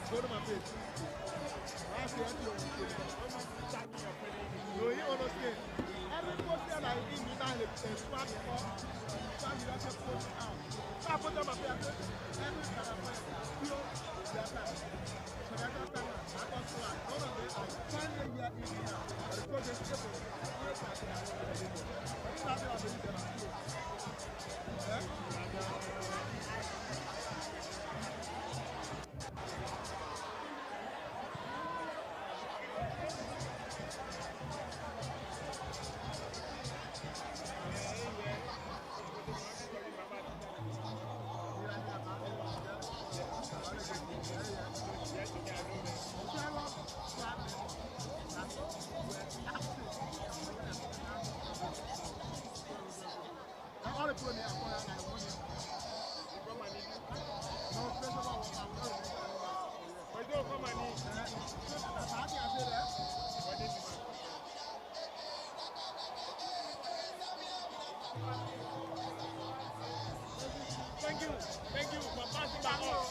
Go to my page. No, you understand. Every poster that is in the smart before, you have to post out. So I put on my page. Every time I put it, so that's time. I got to like, all of this, I finally get in here. But because it's simple, it's not that I'm doing that. Thank you for passing that on.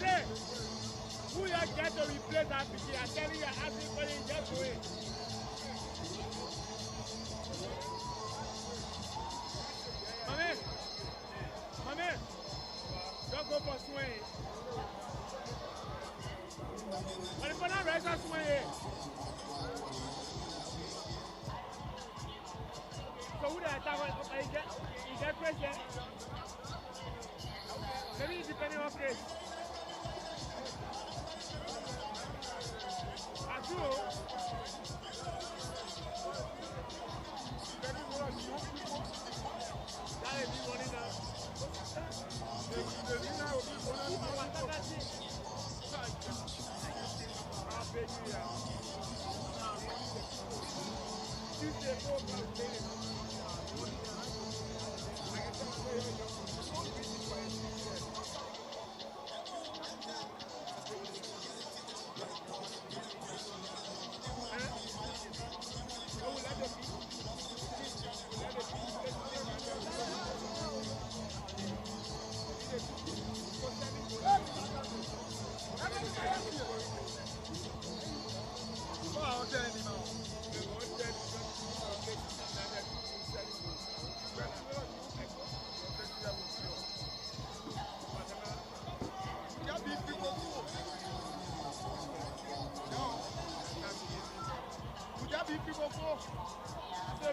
say, who you get to replace that picture? I'm telling you, asking for it, just do it. Mame, don't go for swing. But if I'm not ready to swing, so who that you get pressure? Maybe it's depending on place. That's true. That is me running now.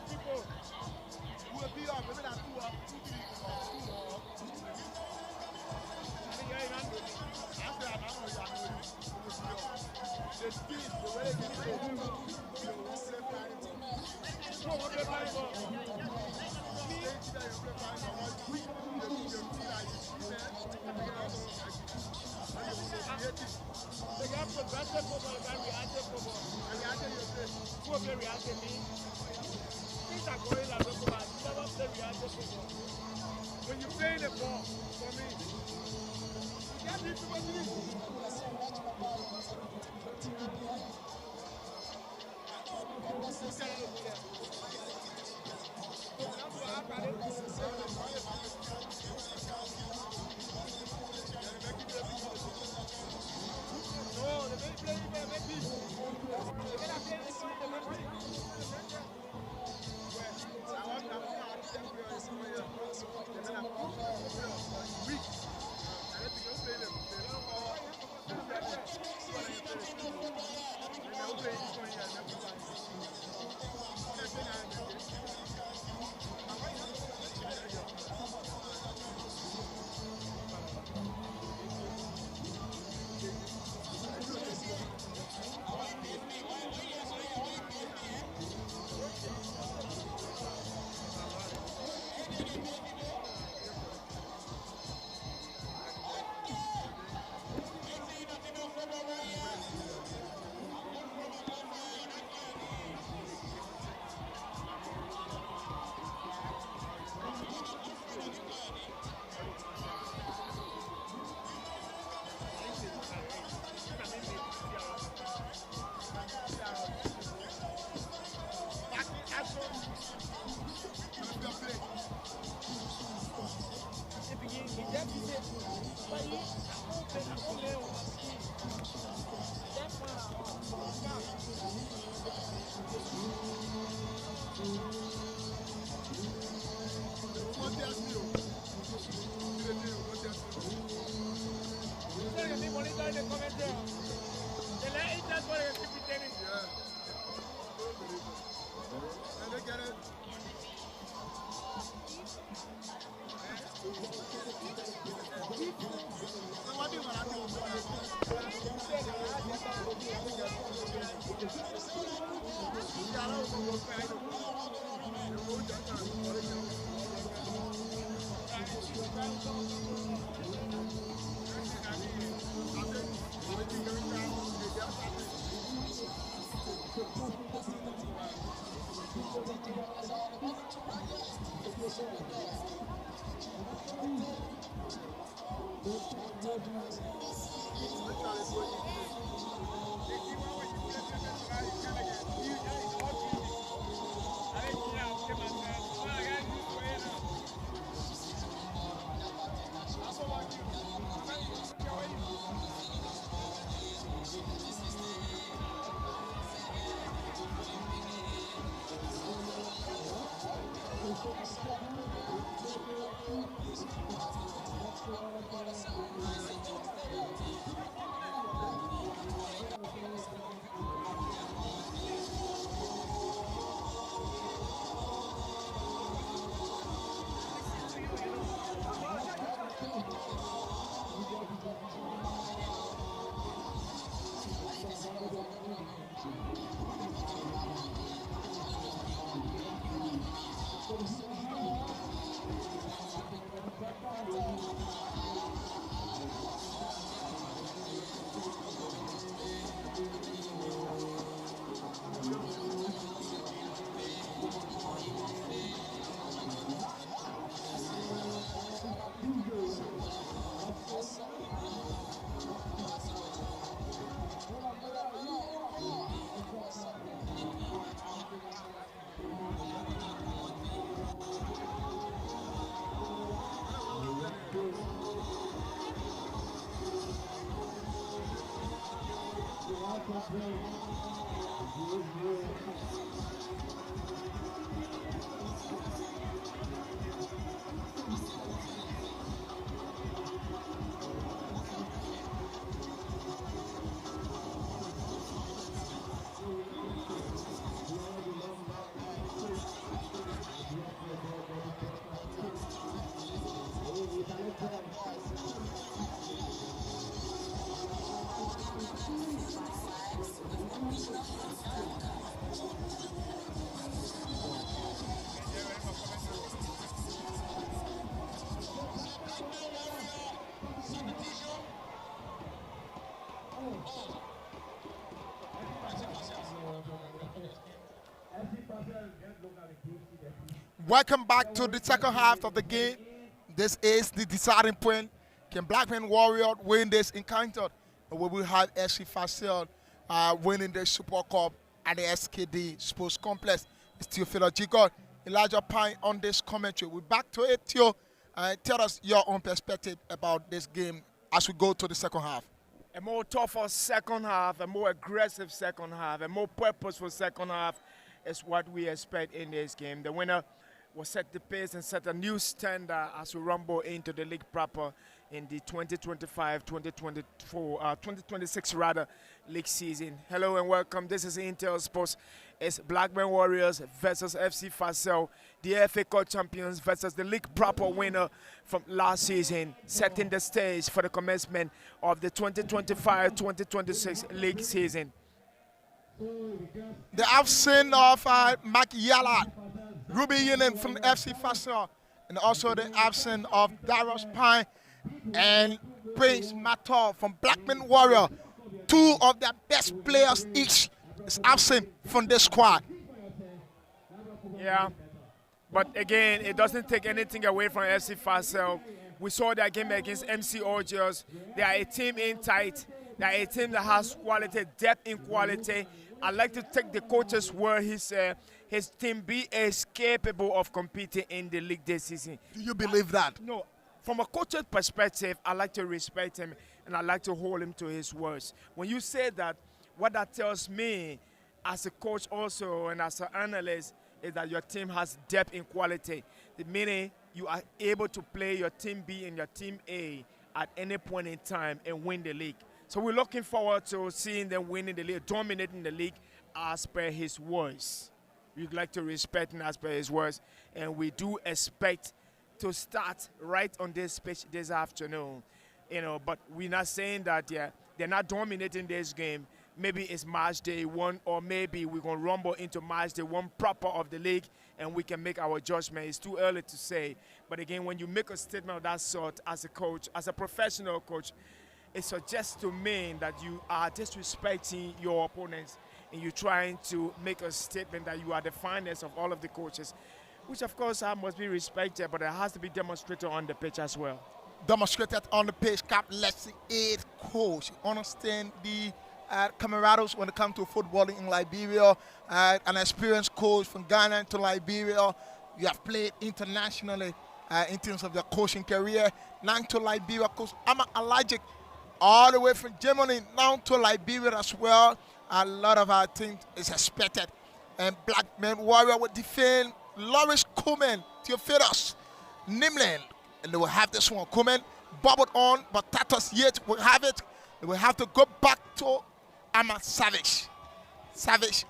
People who will be on, maybe not 2 or 2, 3 or 2 or. I think you're in under. After I know the speed, the way they can play, they won't play flying ball. Who won't play flying ball? Me? They play flying ball. You feel like you see that. They got progressive football, they got reactive football. And reactive your face. Who will play reactive? Me? Things are going like local ball. You never play reactive football. When you play the ball, for me, you can't beat people to this. No, they make play, they make peace. They make play this week, they make play. Welcome back to the second half of the game. This is the deciding point. Can Blackman Warrior win this encounter? Or will we have FC Fassell winning the Super Cup at the SKD Sports Complex? It's Theophilo Gigot, Elijah Pine on this commentary. We're back to it, Theo. Tell us your own perspective about this game as we go to the second half. A more tougher second half, a more aggressive second half, a more purposeful second half is what we expect in this game. The winner will set the pace and set a new standard as we rumble into the league proper in the 2026 league season. Hello and welcome. This is Intel Sports. It's Blackman Warriors versus FC Fassell, the LFA Cup champions versus the league proper winner from last season, setting the stage for the commencement of the 2025-2026 league season. The absence of Mark Yala, Ruby Union from FC Fassell, and also the absence of Darius Pine and Prince Mator from Blackman Warrior. Two of their best players each is absent from this squad. Yeah, but again, it doesn't take anything away from FC Fassell. We saw their game against MC Orgios. They are a team in tight. They are a team that has quality, depth in quality. I like to take the coach's word. He said his team B is capable of competing in the league this season. Do you believe that? No. From a coach's perspective, I like to respect him and I like to hold him to his words. When you say that, what that tells me as a coach also and as an analyst is that your team has depth in quality. Meaning you are able to play your team B and your team A at any point in time and win the league. So we're looking forward to seeing them winning the league, dominating the league as per his words. We'd like to respect him as per his words, and we do expect to start right on this pitch this afternoon. You know, but we're not saying that they're not dominating this game. Maybe it's match day one, or maybe we're going to rumble into match day one proper of the league, and we can make our judgment. It's too early to say. But again, when you make a statement of that sort as a coach, as a professional coach, it suggests to me that you are disrespecting your opponents and you're trying to make a statement that you are the finest of all of the coaches, which of course must be respected, but it has to be demonstrated on the pitch as well. Demonstrated on the pitch, Cap Leslie, 8 coach. Understand the camaraderies when it comes to football in Liberia. An experienced coach from Ghana to Liberia. You have played internationally in terms of your coaching career. Now to Liberia, coach. I'm allergic. All the way from Germany now to Liberia as well. A lot of our teams is expected. And Blackman Warrior will defend Lawrence Kuman, Theophilus, Nimland. And they will have this one. Kuman bubbled on, but Tatus yet will have it. They will have to go back to Ahmad Savage. Savage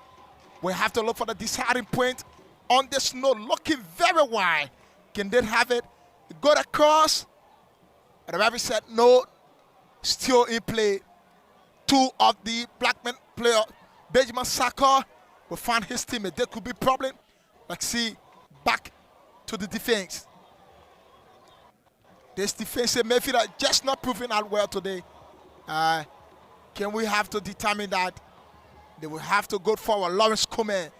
will have to look for the deciding point on the snow, looking very wide. Can they have it? Go across. And the referee said no. Still in play. Two of the Blackman players, Benjamin Saka, will find his teammate. There could be problem. Let's see, back to the defense. This defensive midfielder just not proving out well today. Can we have to determine that they will have to go forward? Lawrence Kuman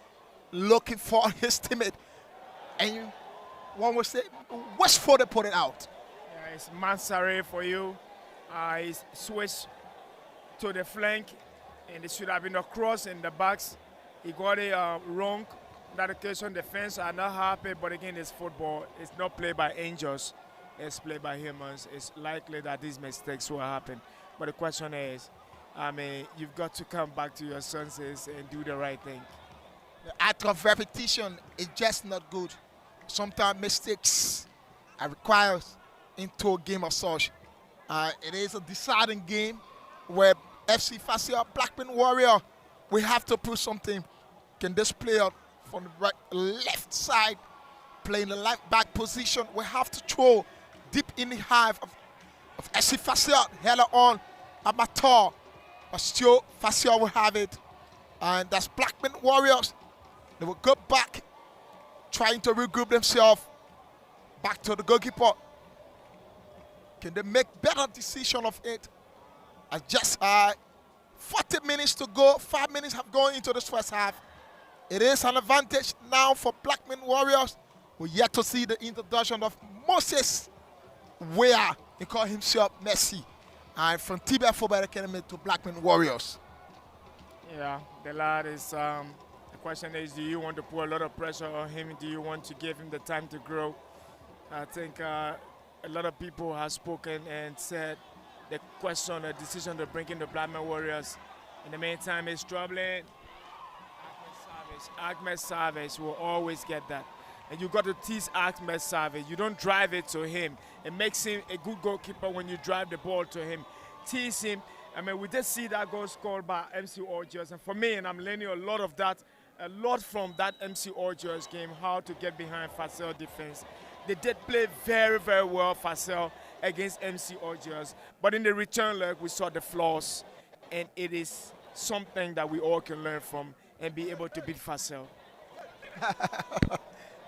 looking for his teammate. And one will say, Westford put it out. Yeah, it's Mansare for you. He's switched to the flank, and it should have been a cross in the box. He got it wrong. That occasion, the fans are not happy, but again, it's football. It's not played by angels. It's played by humans. It's likely that these mistakes will happen. But the question is, I mean, you've got to come back to your senses and do the right thing. The act of repetition is just not good. Sometimes mistakes are required into a game of such. It is a deciding game where FC Fassell, Blackman Warrior, we have to prove something. Can this player from the left side play in the left back position? We have to throw deep in the hive of FC Fassell, header on Amateur, but still Fassell will have it. And that's Blackman Warriors. They will go back, trying to regroup themselves. Back to the goalkeeper. Can they make better decision of it? Just 40 minutes to go. 5 minutes have gone into this first half. It is an advantage now for Blackman Warriors. We're yet to see the introduction of Moses Where he called himself Messi. And from Tibet Football Academy to Blackman Warriors. Yeah, the lad is, the question is, do you want to put a lot of pressure on him? Do you want to give him the time to grow? I think a lot of people have spoken and said the question, the decision to bring in the Blackman Warriors. In the meantime, is troubling. Ahmed Savage will always get that. And you got to tease Ahmed Savage. You don't drive it to him. It makes him a good goalkeeper when you drive the ball to him. Tease him. I mean, we did see that goal scored by MC Orgeos. And for me, and I'm learning a lot of that, a lot from that MC Orgeos game, how to get behind Fassell defense. They did play very, very well, Fassell, against MC Orgeos. But in the return leg, we saw the flaws. And it is something that we all can learn from and be able to beat Fassell.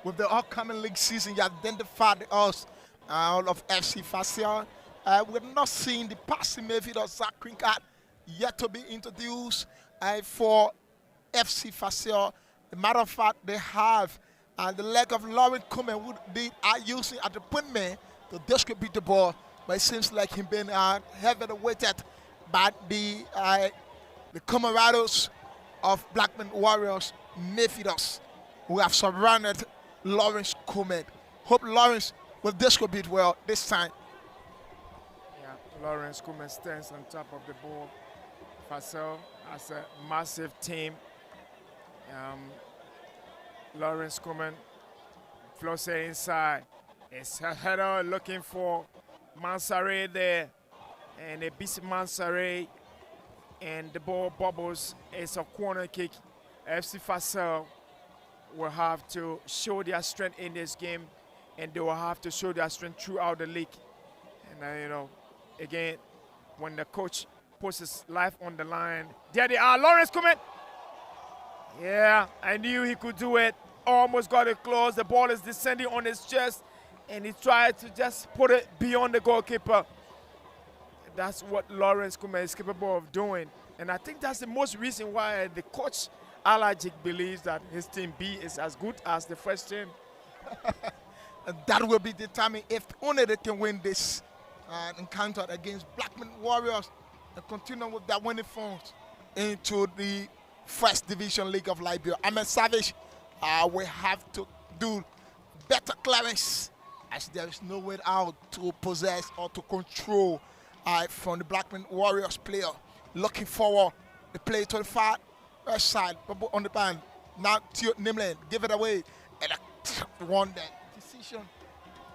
With the upcoming league season, you identified us of FC Fassell. We're not seeing the passing method of Zach Krinkard yet to be introduced for FC Fassell. As a matter of fact, they have the leg of Lauren Kuman, who they are using at the point man to distribute the ball. But it seems like him being heavily weighted by the camaraderies of Blackman Warriors midfielders who have surrounded Lawrence Kuman. Hope Lawrence will distribute well this time. Yeah, Lawrence Kuman stands on top of the ball. Fassell has a massive team. Lawrence Kuman floats it inside. It's a header looking for Mansare there. And it beats Mansare. And the ball bubbles. It's a corner kick. FC Fassell will have to show their strength in this game, and they will have to show their strength throughout the league. And you know, again, when the coach puts his life on the line, there they are, Lawrence Kuman. Yeah, I knew he could do it. Almost got it close. The ball is descending on his chest, and he tried to just put it beyond the goalkeeper. That's what Lawrence Kuman is capable of doing. And I think that's the most reason why the coach, Alajic, believes that his team B is as good as the first team. And that will be determined if only they can win this encounter against Blackman Warriors and continue with their winning forms into the First Division League of Liberia. Ahmed Savage will have to do better clearance, as there is no way out to possess or to control from the Blackman Warriors player. Looking forward, the play to the far side, on the band. Now Theo Nimlin, give it away, and won that decision.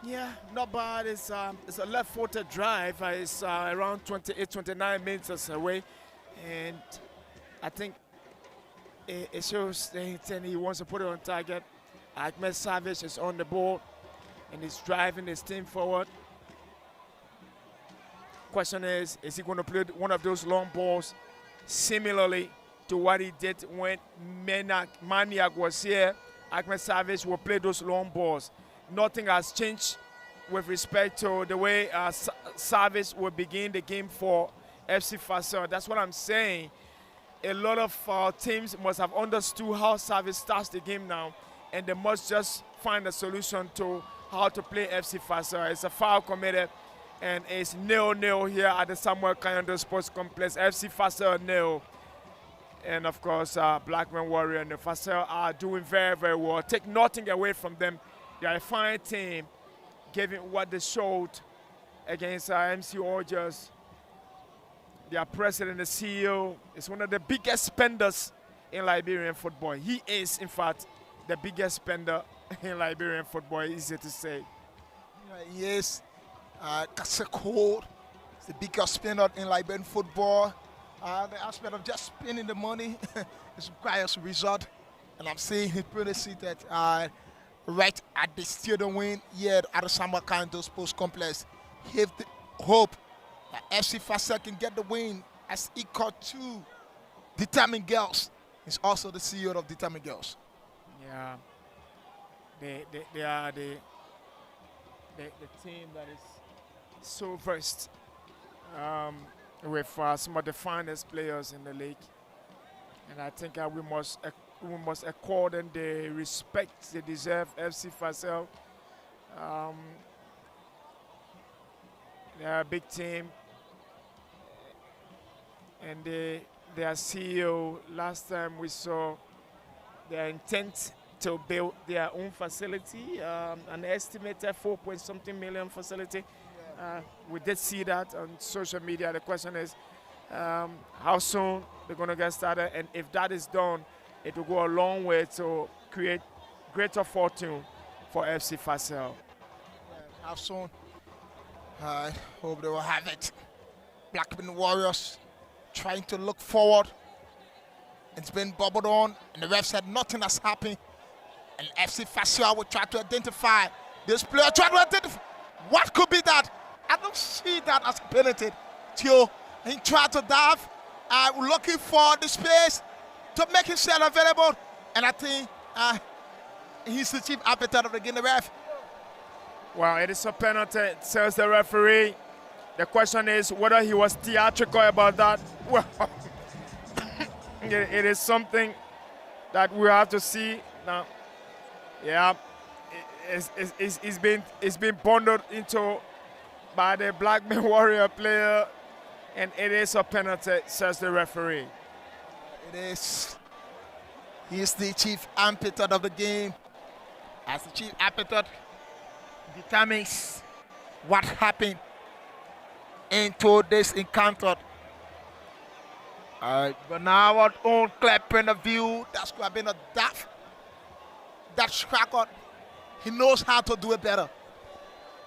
Yeah, not bad. It's a left-footed drive. It's around 28, 29 meters away, and I think it shows the intent. He wants to put it on target. Ahmed Savage is on the ball, and he's driving his team forward. Question is he going to play one of those long balls similarly to what he did when Maniac was here? Ahmed Savage will play those long balls. Nothing has changed with respect to the way Savage will begin the game for FC Fassell. That's what I'm saying. A lot of teams must have understood how Savage starts the game now, and they must just find a solution to how to play FC Fassell. It's a foul committed, and it's 0-0 here at the Samuel Kayando Sports Complex. FC Fassell 0. And of course, Blackman Warrior and the Fassell are doing very, very well. Take nothing away from them. They are a fine team, given what they showed against MC Orgeos. their president, the CEO, is one of the biggest spenders in Liberian football. He is, in fact, the biggest spender in Liberian football, easy to say. He is. Kaseko is the biggest spender in Liberian football. The aspect of just spending the money is requires a result. And I'm saying he's pretty seated right at the stadium wing here at the Samba Kanto Sports Complex. He have the hope that FC Fassell can get the win as equal to Determined Girls. He's also the CEO of Determined Girls. Yeah, they are the team that is so versed with some of the finest players in the league, and I think we must accord them the respect they deserve. FC Fassell, they are a big team, and their CEO, last time we saw their intent to build their own facility, an estimated 4-point-something million facility. We did see that on social media. The question is how soon they're going to get started, and if that is done, it will go a long way to create greater fortune for FC Fassell. How soon? I hope they will have it. Blackman Warriors trying to look forward. It's been bubbled on, and the ref said nothing has happened. And FC Fassell will try to identify this player. Try to identify what could be that. I don't see that as a penalty. Tio, he tried to dive, looking for the space to make himself available. And I think he's the chief arbiter of the game, the ref. Well, it is a penalty, says the referee. The question is whether he was theatrical about that. Well, it is something that we have to see now. Yeah, it's been bundled into by the Blackman Warrior player, and it is a penalty, says the referee. It is. He is the chief arbiter of the game. As the chief arbiter determines what happened into this encounter. But now our own clear point of view, that's could have been a daft. That striker, he knows how to do it better.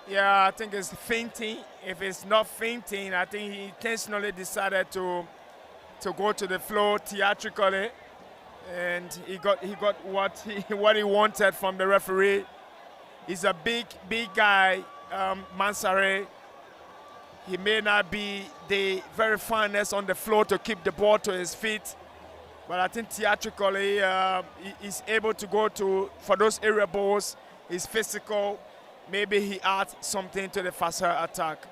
Yeah, I think it's fainting. If it's not fainting, I think he intentionally decided to go to the floor theatrically, and he got what he wanted from the referee. He's a big guy, Mansare. He may not be the very finest on the floor to keep the ball to his feet, but I think theatrically he's able to go for those area balls. He's physical. Maybe he adds something to the Fassell attack.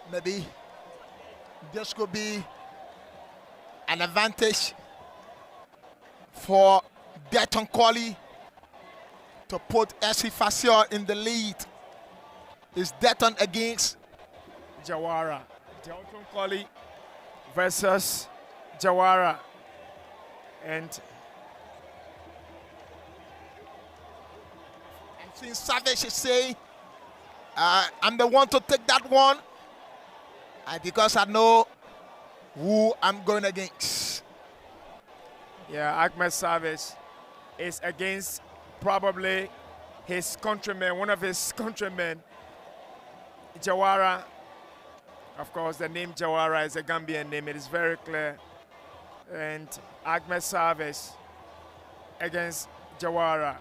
Maybe this could be an advantage for Deton Colley to put FC Fassell in the lead. Is Deton against Jawara? Deton Colley versus Jawara. And since Savage is saying, I'm the one to take that one, because I know who I'm going against. Yeah, Ahmed Savage is against probably his countryman, one of his countrymen, Jawara. Of course, the name Jawara is a Gambian name. It is very clear. And Ahmed Savage against Jawara.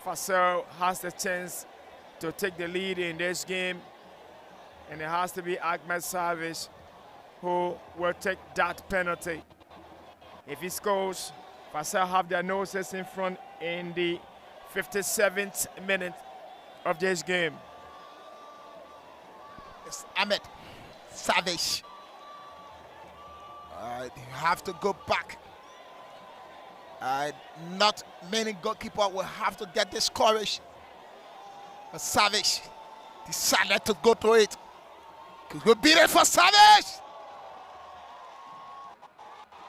Fassell has the chance to take the lead in this game, and it has to be Ahmed Savage who will take that penalty. If he scores, Fassell have their noses in front in the 57th minute of this game. It's Ahmed Savage. You have to go back. Not many goalkeepers will have to get discouraged. But Savage decided to go to it. It will be there for Savage.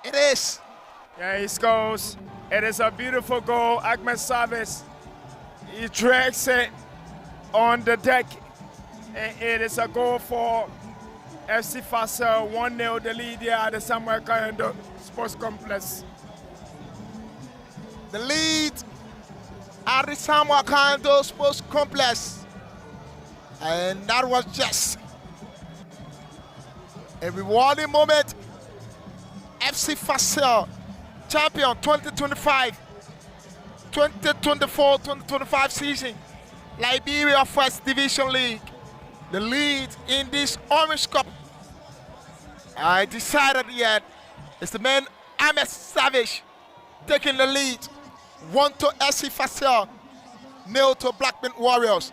It is. Yeah, he scores. It is a beautiful goal. Ahmed Savage, he drags it on the deck. And it is a goal for FC Fassell 1-0 the lead here at the Samuel Kayendo Sports Complex. The lead at the Samuel Kayendo Sports Complex. And that was just a rewarding moment. FC Fassell, champion 2025, 2024-2025 season, Liberia First Division League. The lead in this Orange Cup, I decided yet, it's the man Ahmed Savage taking the lead. 1 to FC Fassell, 0 to Blackman Warriors.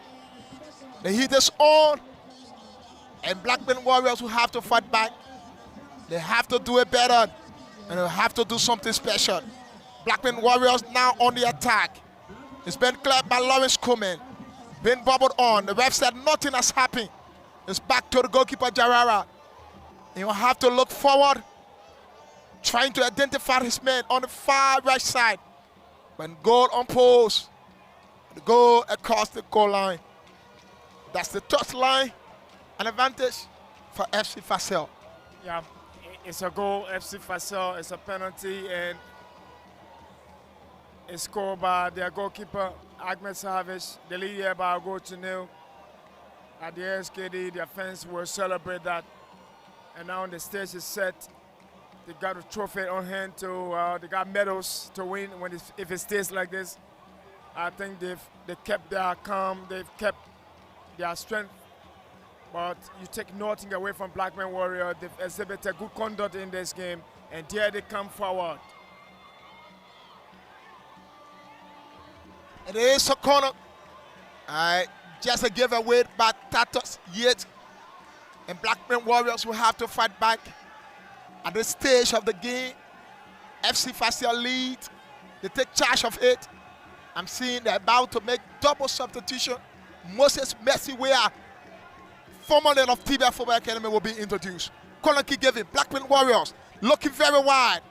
The heat is on, and Blackman Warriors will have to fight back. They have to do it better, and they have to do something special. Blackman Warriors now on the attack. It's been cleared by Lawrence Coleman. Been bubbled on. The ref said nothing has happened. It's back to the goalkeeper, Jarara. He will have to look forward, trying to identify his man on the far right side. When goal on post, the goal across the goal line. That's the touch line, an advantage for FC Fassell. Yeah, it's a goal, FC Fassell. It's a penalty, and it's scored by their goalkeeper, Ahmed Savage. The lead here by a goal to 0. At the SKD, the fans will celebrate that. And now the stage is set. They got a trophy on hand they got medals to win if it stays like this. I think they've kept their calm, they've kept their strength. But you take nothing away from Blackman Warrior. They've exhibited good conduct in this game, and there they come forward. It is a corner. Just a giveaway by Tatos yet. And Blackman Warriors will have to fight back. At this stage of the game, FC Fassell lead. They take charge of it. I'm seeing they're about to make double substitution. Moses Messiwea, formerly of TBA Football Academy, will be introduced. Corner kick given. Blackman Warriors looking very wide.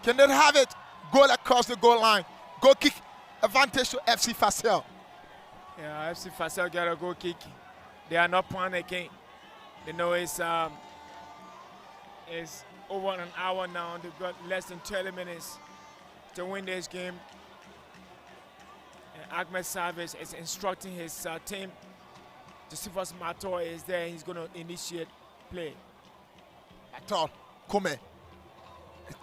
Can they have it? Goal across the goal line. Goal kick. Advantage to FC Fassell. Yeah, FC Fassell got a goal kick. They are not panicking. They know it's over an hour now. They've got less than 30 minutes to win this game. And Ahmed Savage is instructing his team. Josephus Mator is there. He's going to initiate play. Mator, come here.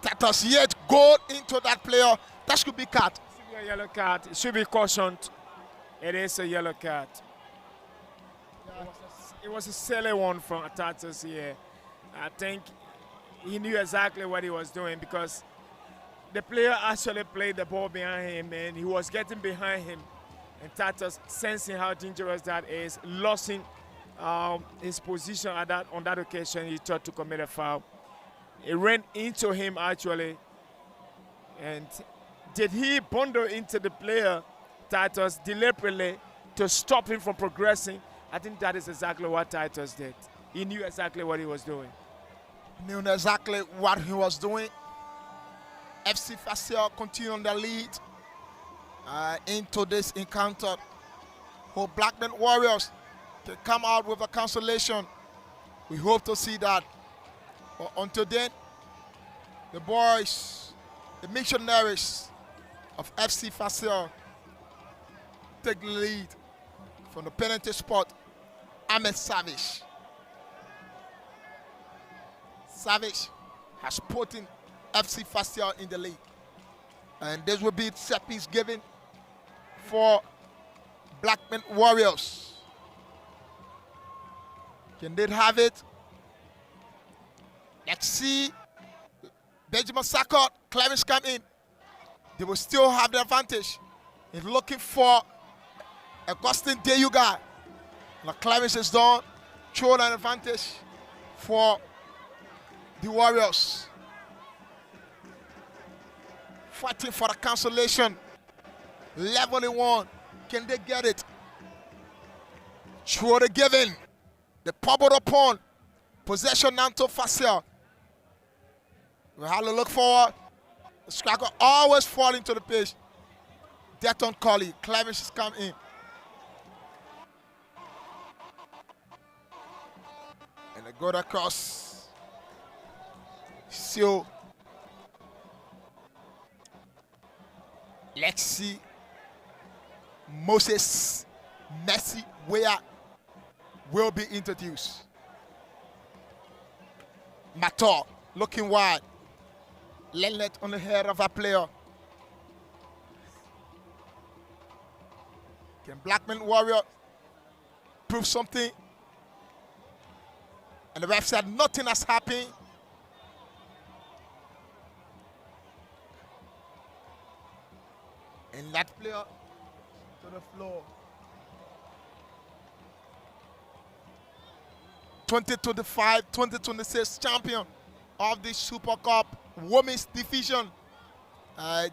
Tatos yet go into that player. That should be cut. A yellow card. It should be cautioned. It is a yellow card. It was a silly one from Tatos here. I think he knew exactly what he was doing, because the player actually played the ball behind him, and he was getting behind him. And Tatos, sensing how dangerous that is, losing his position on that occasion, he tried to commit a foul. It ran into him actually, and did he bundle into the player, Tatos, deliberately to stop him from progressing? I think that is exactly what Tatos did. He knew exactly what he was doing. He knew exactly what he was doing. FC Fassell continue on the lead into this encounter. For Blackman Warriors to come out with a consolation. We hope to see that. But until then, the boys, the missionaries of FC Fassell, take the lead from the penalty spot. Ahmed Savage. Savage has put in FC Fassell in the league. And this will be set piece given for Blackman Warriors. Can they have it? Let's see. Benjamin Sackott, Clarence come in. They will still have the advantage. He's looking for Augustine Deyuga. Now Clarence is done. Throw an advantage for the Warriors. Fighting for the cancellation. 11-1. Can they get it? Throw the given. The pop upon. Possession now to Fassell. We have to look forward. The striker always falling to the pitch. Deton Colley. Clarence has come in. And they go across. So let's see. Moses Messi where will be introduced. Mator looking wide. Leonard on the head of a player. Can Blackman Warrior prove something? And the ref said nothing has happened. And that player to the floor. 2025-2026 champion of the Super Cup Women's Division.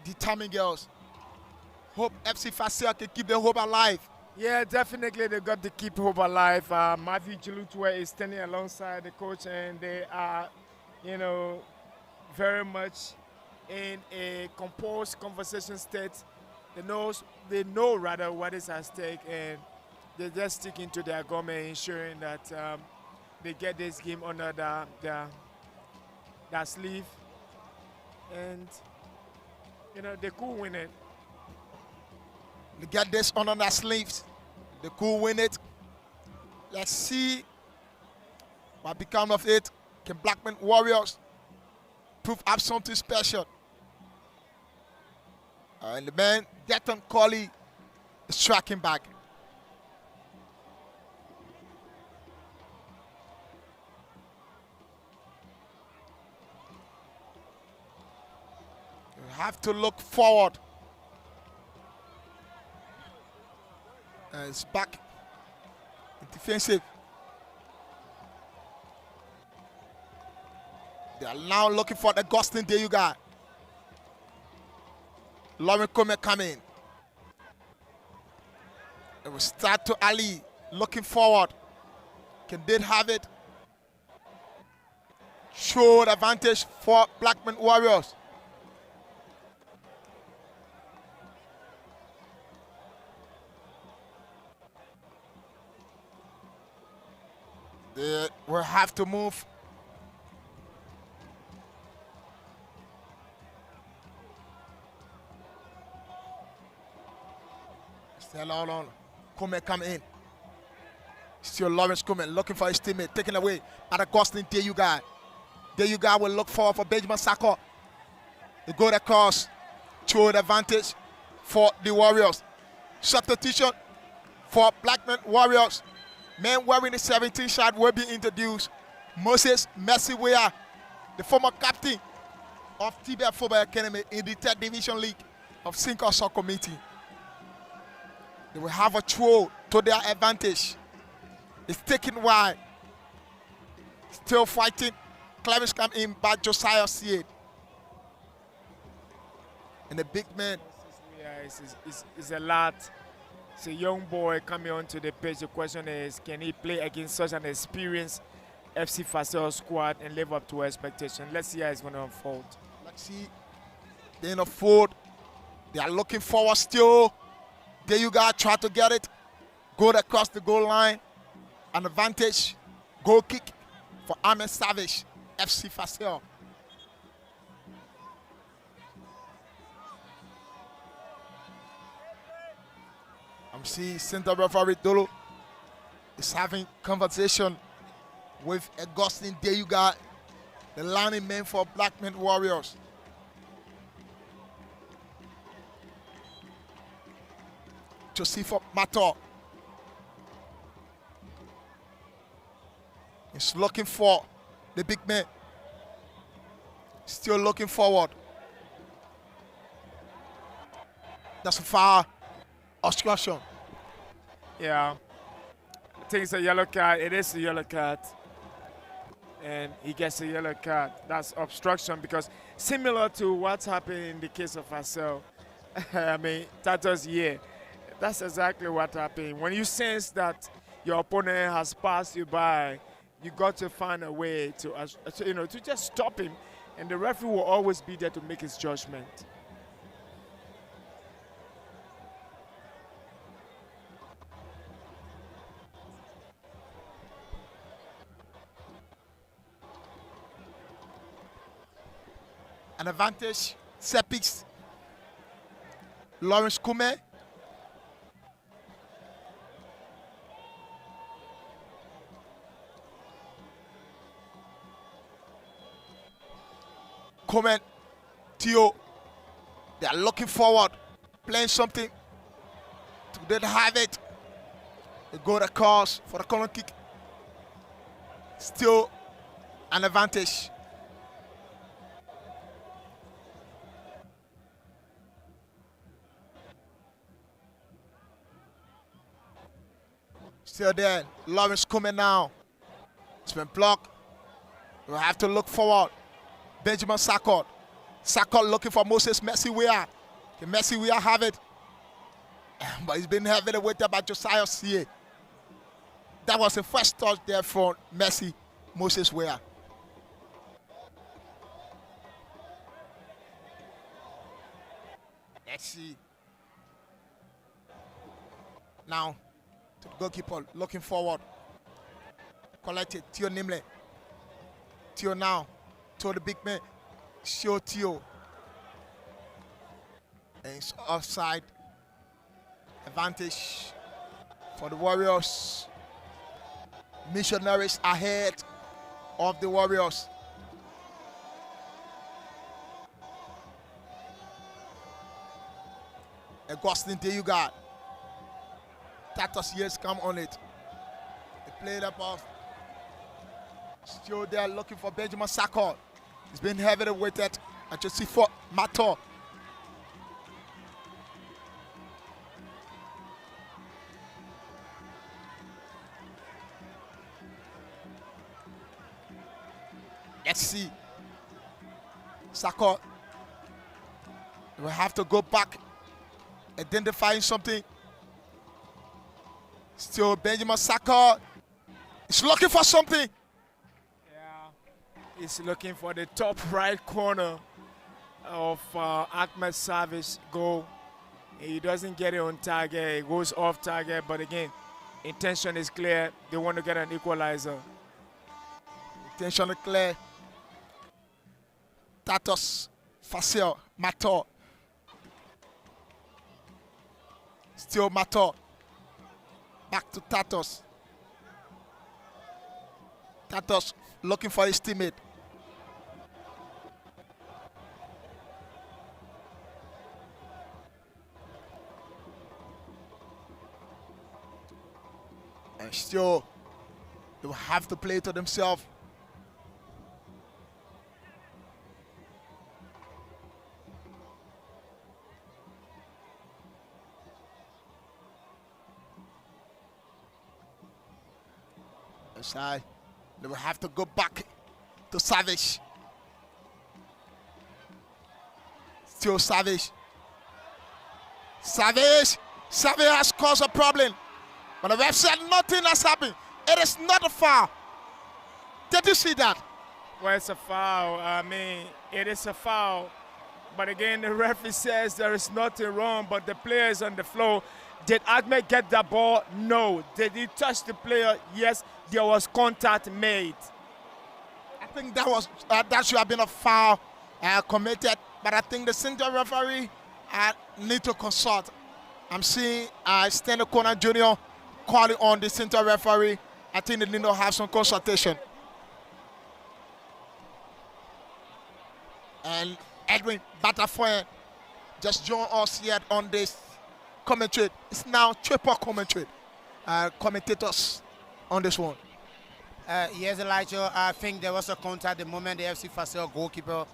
Determined girls. Hope FC Fassell can keep the hope alive. Yeah, definitely they got to keep hope alive. Matthew Chilutwe is standing alongside the coach, and they are, you know, very much in a composed conversation state. They know rather what is at stake, and they're just sticking to their government, ensuring that they get this game under their sleeve, and you know they could win it. They get this under their sleeves. They could win it. Let's see what becomes of it. Can Blackman Warriors prove up something special? And the man, Deton Colley, is tracking back. You have to look forward. And it's back in defensive. They are now looking for the Gustin there you got. Lauren Come coming. It will start to Ali. Looking forward. Can they have it? Show the advantage for Blackman Warriors. They will have to move. Still on. Come in. Still Lawrence Kuman looking for his teammate. Taken away by the Gosling. There you got. There you got will look forward for Benjamin Sako. They go across. Show the advantage for the Warriors. Substitution for Blackman Warriors. Men wearing the 17 shirt will be introduced. Moses Messi, the former captain of Tibet Football Academy in the 3rd Division League of Sinker Soccer Committee. They will have a throw to their advantage. It's taken wide. Still fighting. Clevis come in by Josiah Seed. And the big man. Yeah, it's a lot. It's a young boy coming onto the pitch. The question is, can he play against such an experienced FC Fassell squad and live up to expectation? Let's see how it's going to unfold. Let's see. They're in a fold. They are looking forward still. There you go. Try to get it. Go across the goal line. An advantage. Goal kick for Ahmed Savage, FC Fassell. I'm seeing center referee Dolo is having conversation with Augustine. There you got the lining man for Blackman Warriors. Joseph Mator is looking for the big man. Still looking forward. That's a foul. Obstruction. Yeah, I think it's a yellow card. It is a yellow card. And he gets a yellow card. That's obstruction, because similar to what's happened in the case of Fassell, I mean, Tato's year, that's exactly what happened. When you sense that your opponent has passed you by, you got to find a way to, to just stop him. And the referee will always be there to make his judgment. An advantage. Sepix. Lawrence Kume. Kume. Tio. They are looking forward. Playing something. They have it. They go the cross for the corner kick. Still an advantage. Still there. Lawrence coming now. It's been blocked. We'll have to look forward. Benjamin Sakot. Sakot looking for Moses Messi-Wea. Can Messi-Wea have it? But he's been heavily weighted by Josiah C.A. That was the first touch there for Messi, Moses Wea. Let's see. Now, to the goalkeeper, looking forward. Collected, Tio Nimle. Tio now, to the big man. Show Tio. And it's offside. Advantage for the Warriors. Missionaries ahead of the Warriors. Augustine, there you got. Tatos years come on it. They played up off. Still there looking for Benjamin Sakor. He's been heavily weighted. I just see for Mato. Let's see. Sakor will have to go back, identifying something. Still Benjamin Sakor is looking for something. Yeah, he's looking for the top right corner of Ahmed Savage goal. He doesn't get it on target, it goes off target, but again, intention is clear. They want to get an equalizer. Intention is clear. Tatos, Fassell, Mato. Still Mato. Back to Tatos. Tatos looking for his teammate. And still, they will have to play to themselves. Side. They will have to go back to Savage. Still Savage. Savage has caused a problem. But the ref said nothing has happened. It is not a foul. Did you see that? Well, it's a foul. I mean, it is a foul. But again, the referee says there is nothing wrong, but the player is on the floor. Did Ahmed get the ball? No. Did he touch the player? Yes. There was contact made. I think that should have been a foul committed, but I think the center referee need to consult. I'm seeing Stanley Corner Jr. calling on the center referee. I think they need to have some consultation. And Edwin Batafoy just joined us here on this commentary. It's now triple commentary. Commentators on this one. Yes, Elijah, I think there was a contact the moment the FC Fassell goalkeeper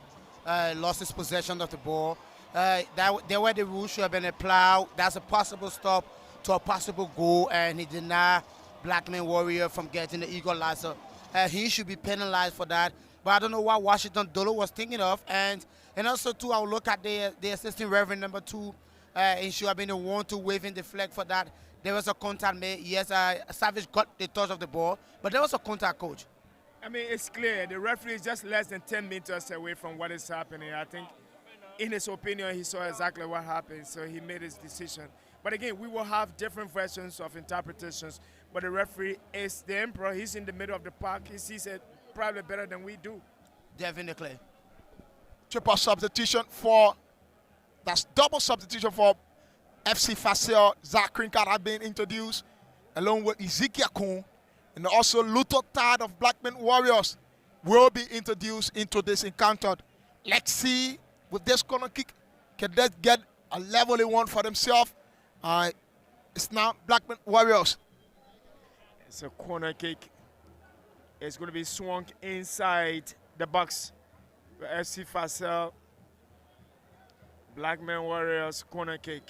lost his possession of the ball. There were the rules should have been applied. That's a possible stop to a possible goal, and he denied Blackman Warrior from getting the equalizer. He should be penalized for that. But I don't know what Washington Dolo was thinking of. And also, too, I'll look at the assistant referee number 2. He should have been the one to waving the flag for that. There was a contact made. Yes, Savage got the touch of the ball, but there was a contact, coach. I mean, it's clear. The referee is just less than 10 meters away from what is happening. I think, in his opinion, he saw exactly what happened, so he made his decision. But again, we will have different versions of interpretations, but the referee is the emperor. He's in the middle of the park. He sees it probably better than we do. Definitely. triple substitution for, that's double substitution for FC Fassell. Zach Krinkard has been introduced along with Ezekiel Kuhn, and also Luther Tad of Blackman Warriors will be introduced into this encounter. Let's see, with this corner kick, can they get a level they want for themselves? It's now Blackman Warriors. It's a corner kick. It's going to be swung inside the box for FC Fassell. Blackman Warriors corner kick.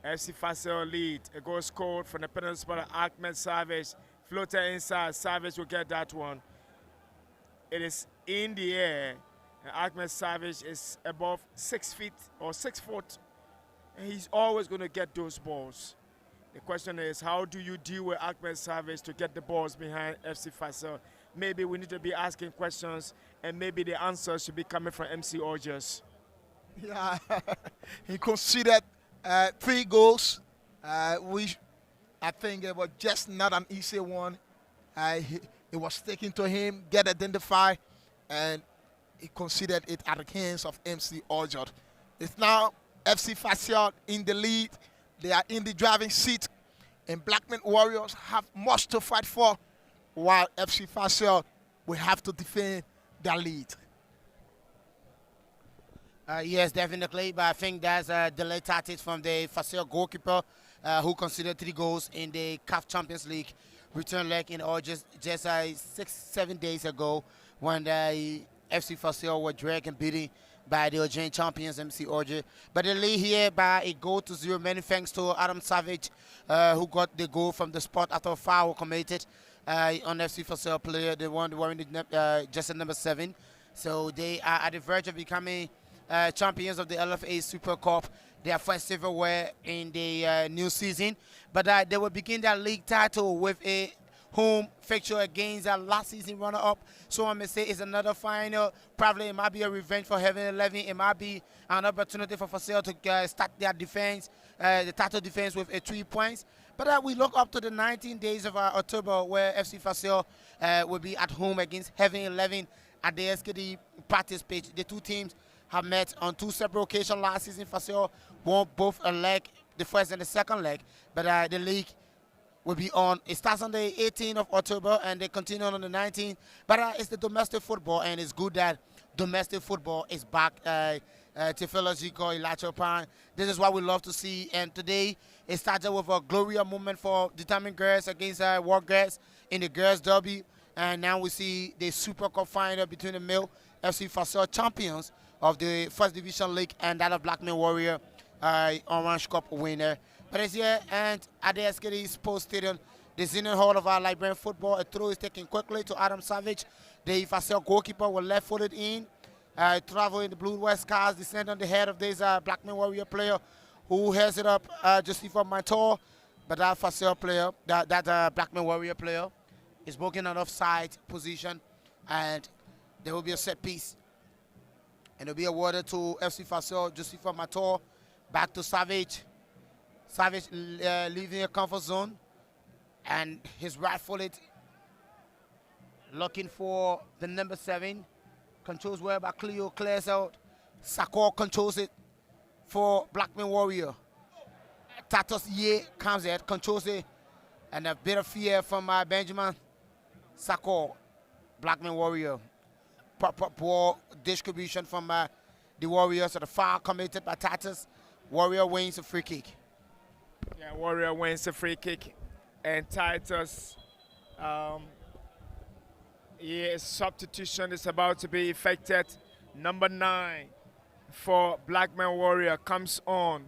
FC Fassell lead. A goal scored from the penalty spot of Ahmed Savage. Floater inside. Savage will get that one. It is in the air. And Ahmed Savage is above 6 feet or 6 foot. And he's always going to get those balls. The question is, how do you deal with Ahmed Savage to get the balls behind FC Fassell? Maybe we need to be asking questions, and maybe the answers should be coming from MC Orgers. Yeah, he conceded 3 goals, which I think it was just not an easy one. It was taken to him, get identified, and he conceded it at the hands of MC Orgers. It's now FC Fassell in the lead. They are in the driving seat, and Blackman Warriors have much to fight for, while FC Fassell will have to defend their lead. Yes, definitely, but I think that's a delayed tactics from the Fassell goalkeeper who conceded 3 goals in the CAF Champions League return leg in just 6-7 days ago when the FC Fassell were dragged and beaten by the Algerian champions MC Orge. But they lead here by a goal to 0, many thanks to Adam Savage who got the goal from the spot after a foul committed on FC Fassell player, the one wearing the jersey number 7. So they are at the verge of becoming champions of the LFA Super Cup, their first silverware in the new season. But they will begin their league title with a home fixture against their last season runner-up. So I may say it's another final. Probably it might be a revenge for Heaven 11. It might be an opportunity for Fassell to start their defense, the title defense with 3 points. But we look up to the 19 days of October where FC Fassell will be at home against Heaven 11 at the SKD practice pitch. The 2 teams have met on 2 separate occasions last season. Fassell won both a leg, the first and the second leg. But the league will be on. It starts on the 18th of October and they continue on the 19th. But it's the domestic football, and it's good that domestic football is back. Tifela Zico, Ilacho Pan. This is what we love to see. And today it started with a glorious moment for determined girls against War Girls in the girls derby. And now we see the Super Cup final between the male FC Fassell champions of the First Division League and that of Blackman Warrior, Orange Cup winner. But it's here and at the SKD Sports Stadium, the Zenith Hall of our Liberian football. A throw is taken quickly to Adam Savage. The Fassell goalkeeper was left-footed in. Travel in the Blue West cars, descend on the head of this Blackman Warrior player who has it up just before my toe. But that Fassell player, that Blackman Warrior player, is working on offside position, and there will be a set piece. And it will be awarded to FC Fassell just before my toe. Back to Savage. Savage leaving a comfort zone, and his right-footed looking for the number 7. Controls well by Cleo, clears out. Sakor controls it for Blackman Warrior. Tatos Ye comes in, controls it, and a bit of fear from Benjamin Sakor, Blackman Warrior. Poor distribution from the Warriors. So the foul committed by Tatos. Warrior wins a free kick. Yeah, Warrior wins a free kick. And Titus, substitution is about to be effected. Number 9 for Blackman Warrior comes on.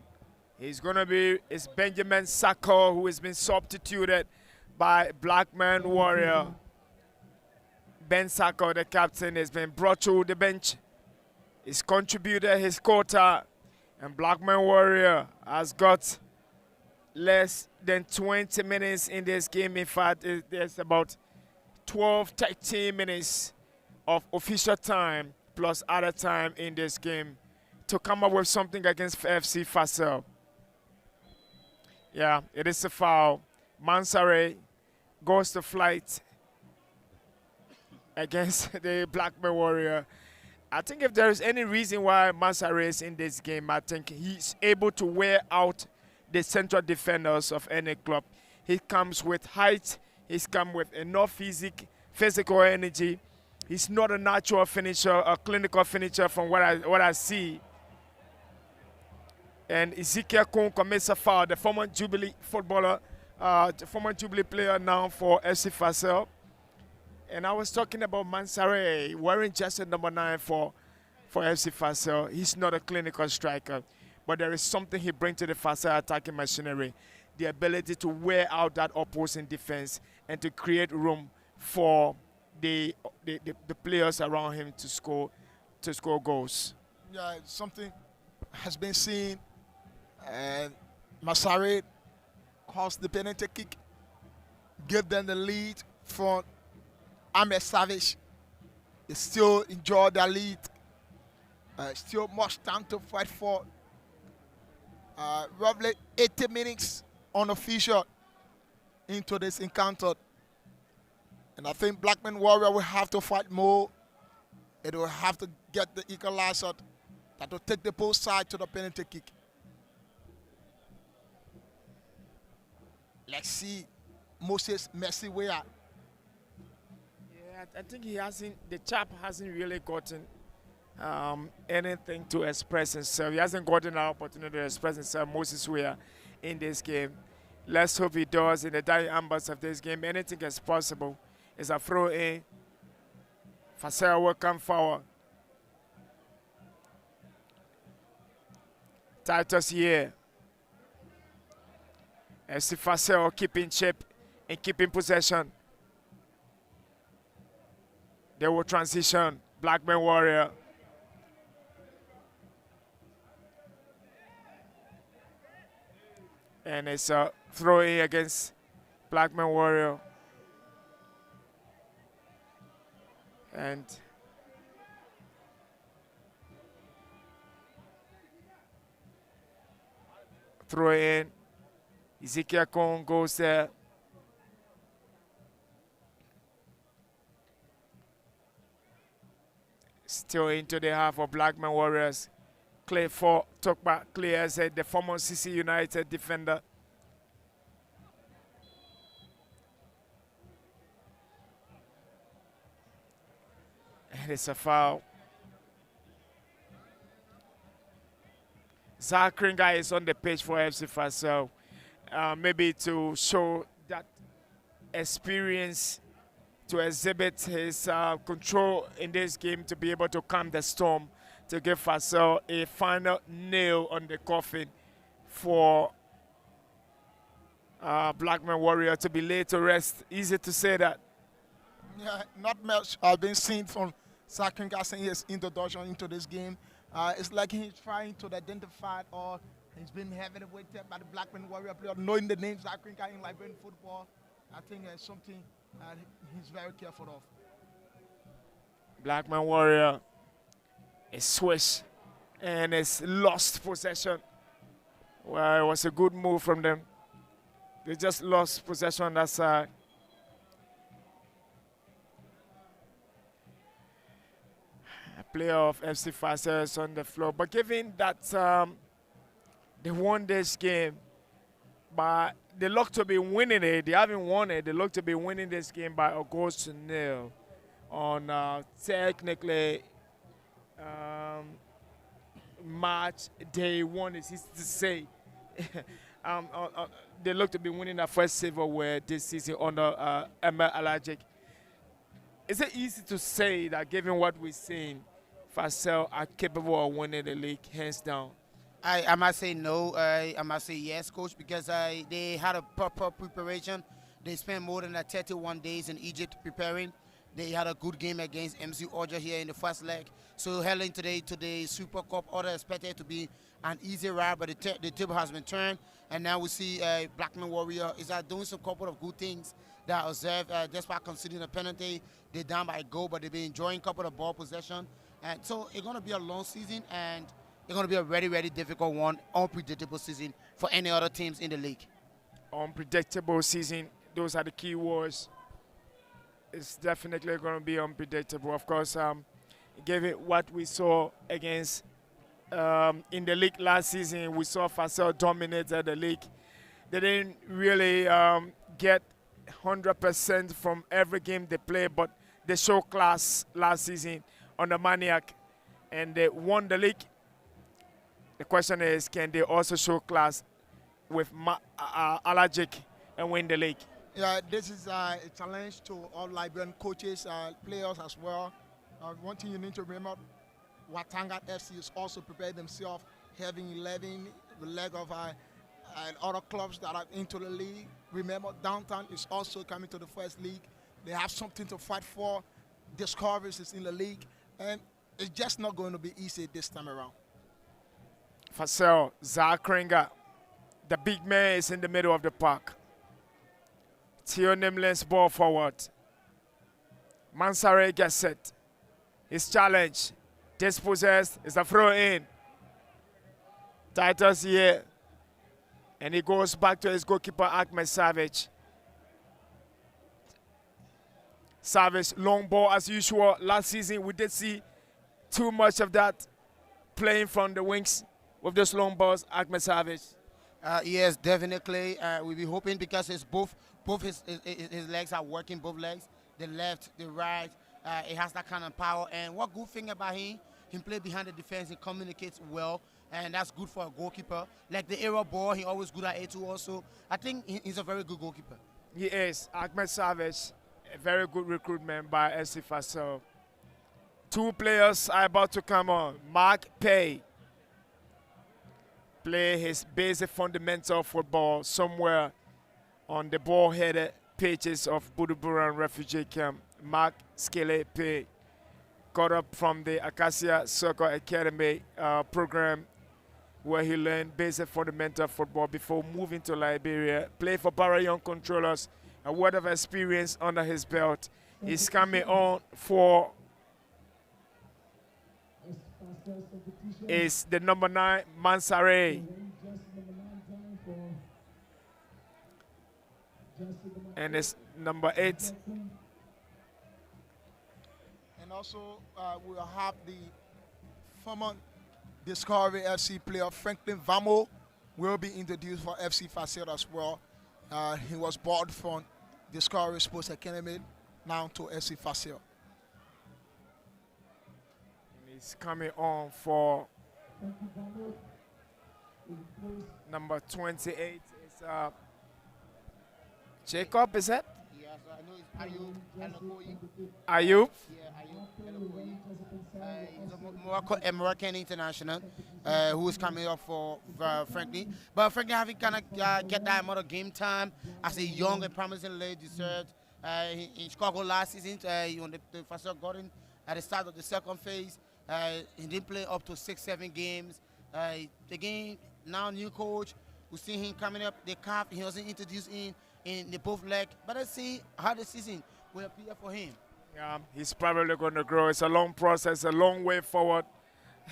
It's Benjamin Sako, who has been substituted by Blackman Warrior. Ben Sako, the captain, has been brought to the bench. He's contributed his quota, and Blackman Warrior has got less than 20 minutes in this game. In fact, there's about 12-13 minutes of official time plus other time in this game to come up with something against FC Fassell. Yeah, it is a foul. Mansare goes to flight against the Blackman Warrior I think if there is any reason why Mansare is in this game, I think he's able to wear out the central defenders of any club. He comes with height. He's come with enough physical energy. He's not a natural finisher, a clinical finisher from what I see. And Ezekiel Kong commits a foul, the former Jubilee footballer, the former Jubilee player now for FC Fassell. And I was talking about Mansare wearing jersey number 9 for FC Fassell. He's not a clinical striker, but there is something he brings to the Fassell attacking machinery. The ability to wear out that opposing defense and to create room for the players around him to score goals. Yeah, something has been seen, and Mansare caused the penalty kick, give them the lead from Ahmed Savage. They still enjoy their lead. Still much time to fight for. Roughly 80 minutes unofficial into this encounter. And I think Blackman Warrior will have to fight more. It will have to get the equalizer that will take the post side to the penalty kick. Let's see Moses Messi where. Yeah, I think the chap hasn't really gotten anything to express himself. He hasn't gotten an opportunity to express himself, Moses Weah, in this game. Let's hope he does in the dying embers of this game. Anything is possible. It's a throw in. Fassell will come forward. Titus here. FC Fassell keeping shape and keeping possession. They will transition. Blackman Warrior. And it's a throw in against Blackman Warrior. And throw in. Ezekiel Kong goes there. Still into the half of Blackman Warriors. Clear for Tokba clears the former CC United defender. And it's a foul. Zach Kringa is on the pitch for FC Fassell. Maybe to show that experience, to exhibit his control in this game, to be able to calm the storm, to give Fassell a final nail on the coffin for Blackman Warrior to be laid to rest. Easy to say that. Yeah, not much has been seen from Zach Kringa in his introduction into this game. It's like he's trying to identify, or he's been heavily weighted by the Blackman Warrior player, knowing the names Zach Kringa in Liberian football. I think it's something he's very careful of. Blackman Warrior is swish and it's lost possession. Well, it was a good move from them. They just lost possession on that side. A player of FC Fassell is on the floor. But given that they won this game, but they look to be winning it. They haven't won it. They look to be winning this game by a goal to nil on technically March day 1, is easy to say. They look to be winning their first silverware this season under Emma Alajic. Is it easy to say that given what we've seen, Fassell are capable of winning the league hands down? I must say no. I must say yes, coach, because they had a proper preparation. They spent more than 31 days in Egypt preparing. They had a good game against MC Orja here in the first leg. So heading today to the Super Cup, order expected to be an easy ride, but the table has been turned, and now we see Blackman Warrior is doing some couple of good things that I observed. Despite conceding a penalty, they're down by a goal, but they've been enjoying a couple of ball possession. And so it's going to be a long season, and it's going to be a very, very difficult one, unpredictable season for any other teams in the league. Unpredictable season, those are the key words. It's definitely going to be unpredictable. Of course, given what we saw against in the league last season. We saw Fassell dominated the league. They didn't really get 100% from every game they play, but they showed class last season on the Maniac, and they won the league. The question is, can they also show class with Allergic and win the league? Yeah, this is a challenge to all Liberian coaches, players as well. One thing you need to remember, Watanga FC is also prepared themselves, having 11 the leg of other clubs that are into the league. Remember, Downtown is also coming to the first league. They have something to fight for. Discoveries is in the league, and it's just not going to be easy this time around. Fassell, Zakringa, the big man is in the middle of the park. Theo Nimlen's ball forward. Mansare gets set. His challenge, dispossessed, is a throw in. Titus here. And he goes back to his goalkeeper, Ahmed Savage. Savage, long ball as usual. Last season, we did see too much of that playing from the wings with those long balls, Ahmed Savage. Yes, definitely. We'll be hoping because it's both his legs are working, both legs, the left, the right. It has that kind of power. And what good thing about him, he plays behind the defense, he communicates well, and that's good for a goalkeeper. Like the aerial ball, he always good at A2 also. I think he's a very good goalkeeper. He is. Ahmed Savage, a very good recruitment by SC Fassell. Two players are about to come on. Mark Pay play his basic fundamental football somewhere on the ball-headed pitches of Buduburan refugee camp. Mark Skele Pay got up from the Acacia Soccer Academy program where he learned basic fundamental football before moving to Liberia. Played for Barra Young Controllers, a word of experience under his belt. He's coming on for is the number 9, Mansare. And it's number 8. And also, we'll have the former Discovery FC player, Franklin Vamo, will be introduced for FC Fassell as well. He was bought from Discovery Sports Academy, now to FC Fassell. He's coming on for number 28. It's Jacob, is it? Yes, I know it's Ayub. Ayub? Yeah, Ayub. He's a Moroccan international who is coming up for Franklin. But Franklin having kind of get that amount of game time as a young and promising lad deserved. In Chicago last season, when the Fassell got in at the start of the second phase, he didn't play up to 6-7 games. Again, now new coach, we see him coming up. The calf, he wasn't introduced in the both leg. But let's see how the season will appear for him. Yeah, he's probably going to grow. It's a long process, a long way forward.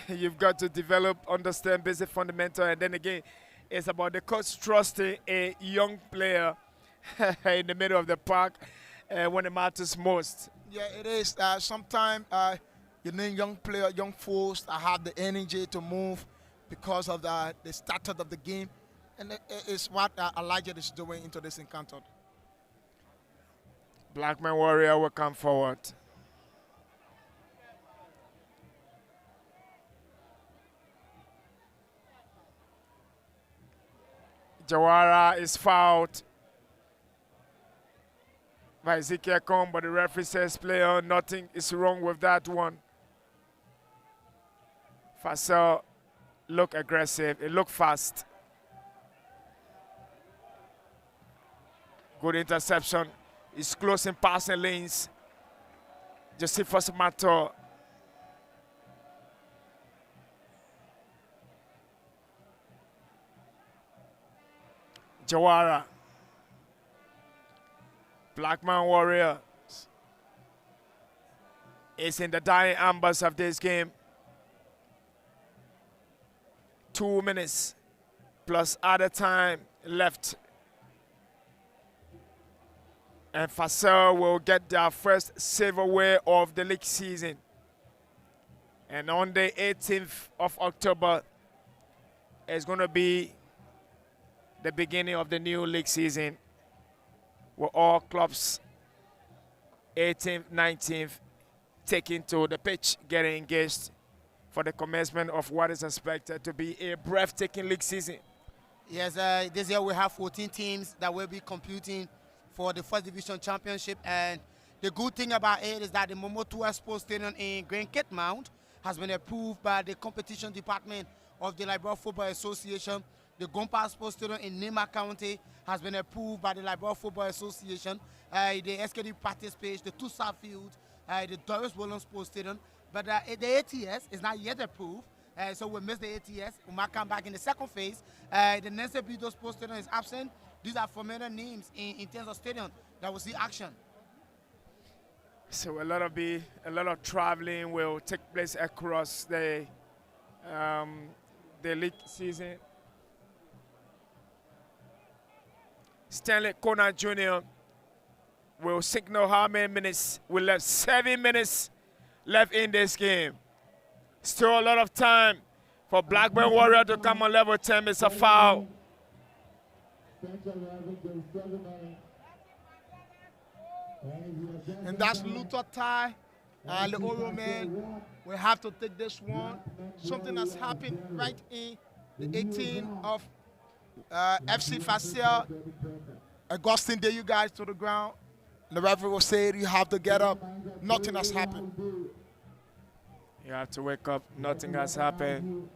You've got to develop, understand basic fundamental, and then again, it's about the coach trusting a young player in the middle of the park when it matters most. Yeah, it is. Sometimes you need young player, young folks that have the energy to move because of the start of the game. And it's what Elijah is doing into this encounter. Blackman Warrior will come forward. Jawara is fouled by Ezekiel Kong, but the referee says play on. Nothing is wrong with that one. Fassell look aggressive. It looked fast. Good interception. He's closing passing lanes. Josephus Mato. Jawara. Blackman Warrior is in the dying embers of this game. 2 minutes plus other time left. And Fassell will get their first silverware of the league season. And on the 18th of October is going to be the beginning of the new league season, with all clubs 18th, 19th taking to the pitch, getting engaged for the commencement of what is expected to be a breathtaking league season. Yes, this year we have 14 teams that will be competing for the First Division Championship, and the good thing about it is that the Momotua Sports Stadium in Grand Cape Mount has been approved by the competition department of the Liberia Football Association. The Gompa Sports Stadium in Nema County has been approved by the Liberia Football Association. The SKD practice pitch, the two south fields, the Doris Williams Sports Stadium. But the ATS is not yet approved, so we missed the ATS. We might come back in the second phase. The Nancy Bido Sports Stadium is absent. These are familiar names in terms of stadium that will see action. So a lot of traveling will take place across the league season. Stanley Kona Jr. will signal how many minutes. We left 7 minutes left in this game. Still a lot of time for Blackman Warrior to come on level 10. It's a foul. And that's Luther Ty. The Oro man will have to take this one. Something that's happened right in the 18th of FC Fassell. Augustine, there you guys to the ground. The referee will say you have to get up. Nothing has happened. You have to wake up. Nothing has happened.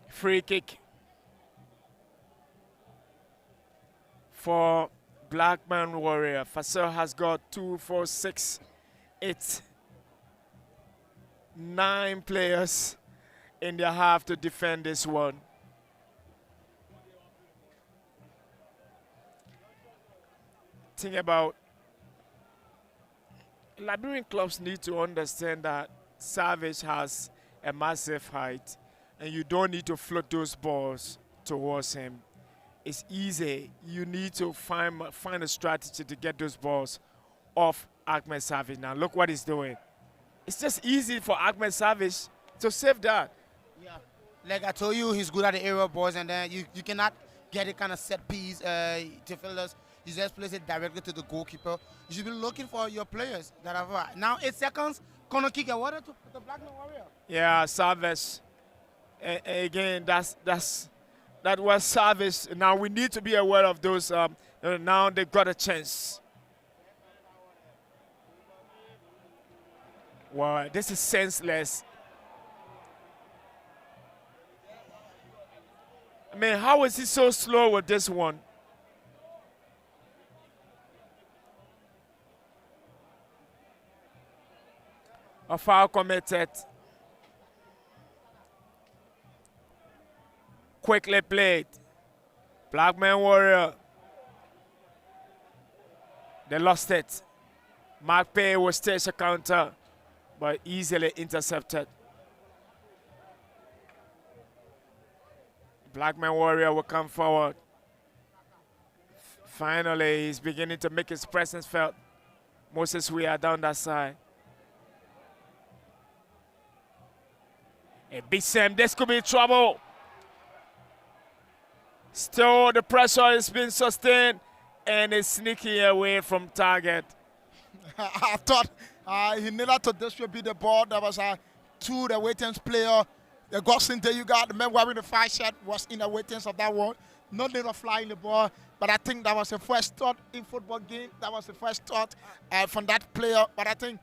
Free kick for Blackman Warrior. Fassell has got 2, 4, 6, 8, 9 players in their half to defend this one. Think about Liberian clubs need to understand that Savage has a massive height, and you don't need to float those balls towards him. It's easy. You need to find a strategy to get those balls off Ahmed Savage. Now look what he's doing. It's just easy for Ahmed Savage to save that. Yeah, like I told you, he's good at the aerial balls, and then you cannot get a kind of set piece to fill us. You just place it directly to the goalkeeper. You should be looking for your players that have now 8 seconds. Corner kick awarded to the Blackman Warrior. Yeah, Savage. Again, that was Savage. Now we need to be aware of those. Now they got a chance. Wow, this is senseless. I mean, how is he so slow with this one? A foul committed. Quickly played. Blackman Warrior. They lost it. Mark Pay will stage a counter, but easily intercepted. Blackman Warrior will come forward. Finally, he's beginning to make his presence felt. Moses, we are down that side. It beats him. This could be trouble. Still, the pressure is being sustained, and it's sneaking away from target. I thought he needed to distribute the ball. That was to the Waitings player. The Gosling there you got. The man wearing the 5 shirt was in the Waitings of that one. No need of flying the ball, but I think that was the first thought in football game. That was the first thought from that player. But I think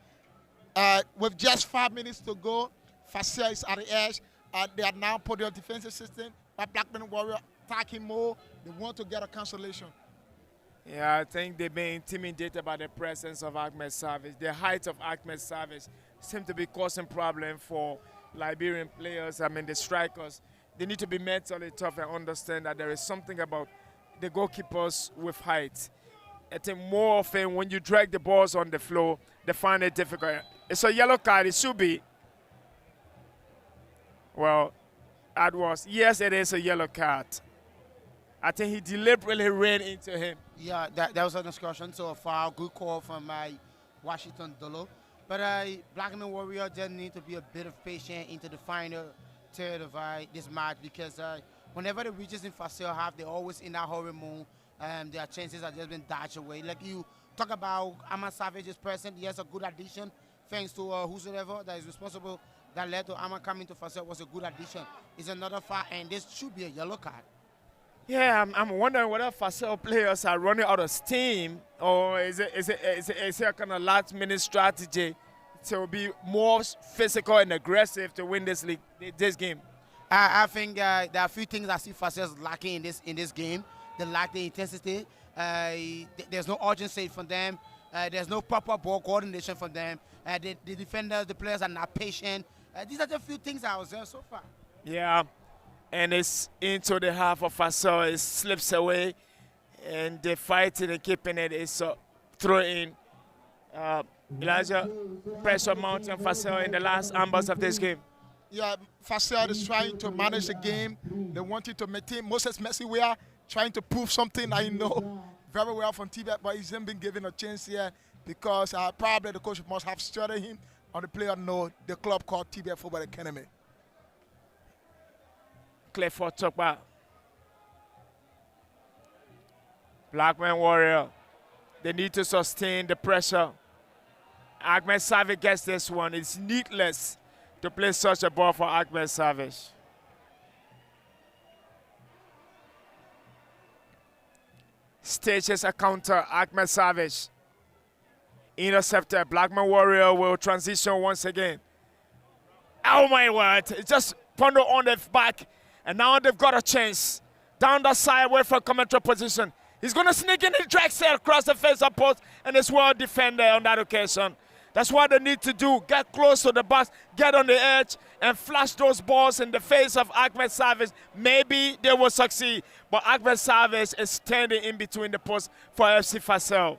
with just 5 minutes to go, Fassell is at the edge. They are now put their defensive system. But Blackman Warrior attacking more. They want to get a cancellation. Yeah, I think they've been intimidated by the presence of Ahmed Savage. The height of Ahmed Savage seems to be causing problems for Liberian players. I mean, the strikers. They need to be mentally tough and understand that there is something about the goalkeepers with height. I think more often when you drag the balls on the floor, they find it difficult. It's a yellow card. It should be. Well, that was, yes, it is a yellow card. I think he deliberately ran into him. Yeah, that was a discussion. So a foul, good call from my Washington Dolo. But Blackman Warrior just need to be a bit of patient into the final third of this match because whenever the reaches in Fassell have, they're always in that hurry mood. Their chances are just been dashed away. Like you talk about Ahmad Savage's present, he has a good addition thanks to whosoever that is responsible that led to Ahmad coming to Fassell was a good addition. It's another foul, and this should be a yellow card. Yeah, I'm wondering whether Fassell players are running out of steam, or is it a kind of last-minute strategy to be more physical and aggressive to win this league, this game? I think there are a few things I see Fassell lacking in this game. They lack the intensity. There's no urgency from them. There's no proper ball coordination from them. The defenders, the players are not patient. These are the few things I observed so far. Yeah. And it's into the half of Fassell. It slips away, and they're fighting and keeping it. It's throw in. Elijah, pressure mounting Fassell in the last ambers of this game. Yeah, Fassell is trying to manage the game. They wanted to maintain Moses Messiwea, trying to prove something I know very well from Tibet, but he's not been given a chance here because probably the coach must have started him on the player know the club called Tibet Football Academy. Clifford Tukba. Blackman Warrior. They need to sustain the pressure. Ahmed Savage gets this one. It's needless to play such a ball for Ahmed Savage. Stages a counter. Ahmed Savage. Intercepted. Blackman Warrior will transition once again. Oh my word. It's just Pondo on the back. And now they've got a chance. Down the side, away from commentary position. He's going to sneak in and drag it across the face-up post, and it's well defended on that occasion. That's what they need to do. Get close to the box, get on the edge, and flash those balls in the face of Ahmed Savage. Maybe they will succeed. But Ahmed Savage is standing in between the posts for FC Fassell.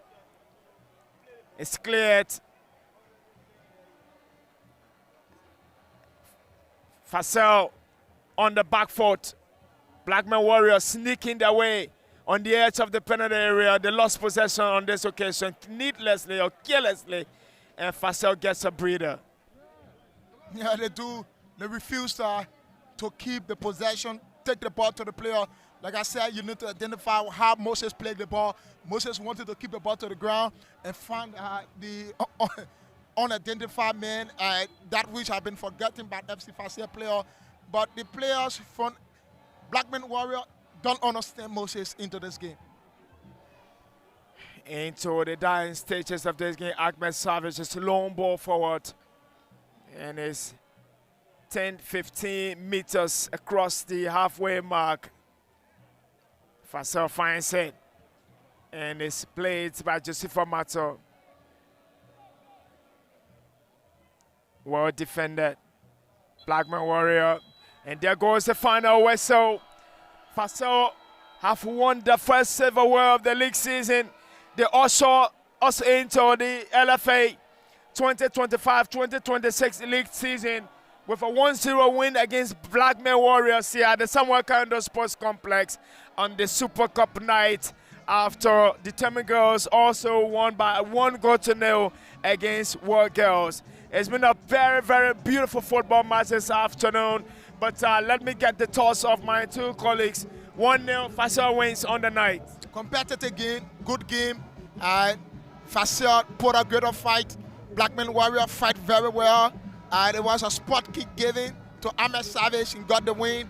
It's cleared. Fassell on the back foot. Blackman Warriors sneaking their way on the edge of the penalty area. They lost possession on this occasion needlessly or carelessly, and Fassell gets a breather. Yeah, they do. They refuse to keep the possession, take the ball to the player. Like I said, you need to identify how Moses played the ball. Moses wanted to keep the ball to the ground and find the unidentified man, that which have been forgotten by FC Fassell player. But the players from Blackman Warrior don't understand Moses into this game. Into the dying stages of this game, Ahmed Savage is long ball forward. And it's 10-15 meters across the halfway mark. Fassell finds it. And it's played by Josefa Mato. Well defended. Blackman Warrior. And there goes the final whistle. Fassell have won the first silverware of the league season. They usher us into the LFA 2025-2026 league season with a 1-0 win against Blackman Warriors here at the Samuel Kando Sports Complex on the Super Cup night, after the Determined Girls also won by 1-0 against World Girls. It's been a very, very beautiful football match this afternoon. But let me get the thoughts of my two colleagues. 1-0, Fassell wins on the night. Competitive game, good game. Fassell put a greater fight. Blackman Warrior fight very well. There was a spot kick given to Ahmed Savage and got the win.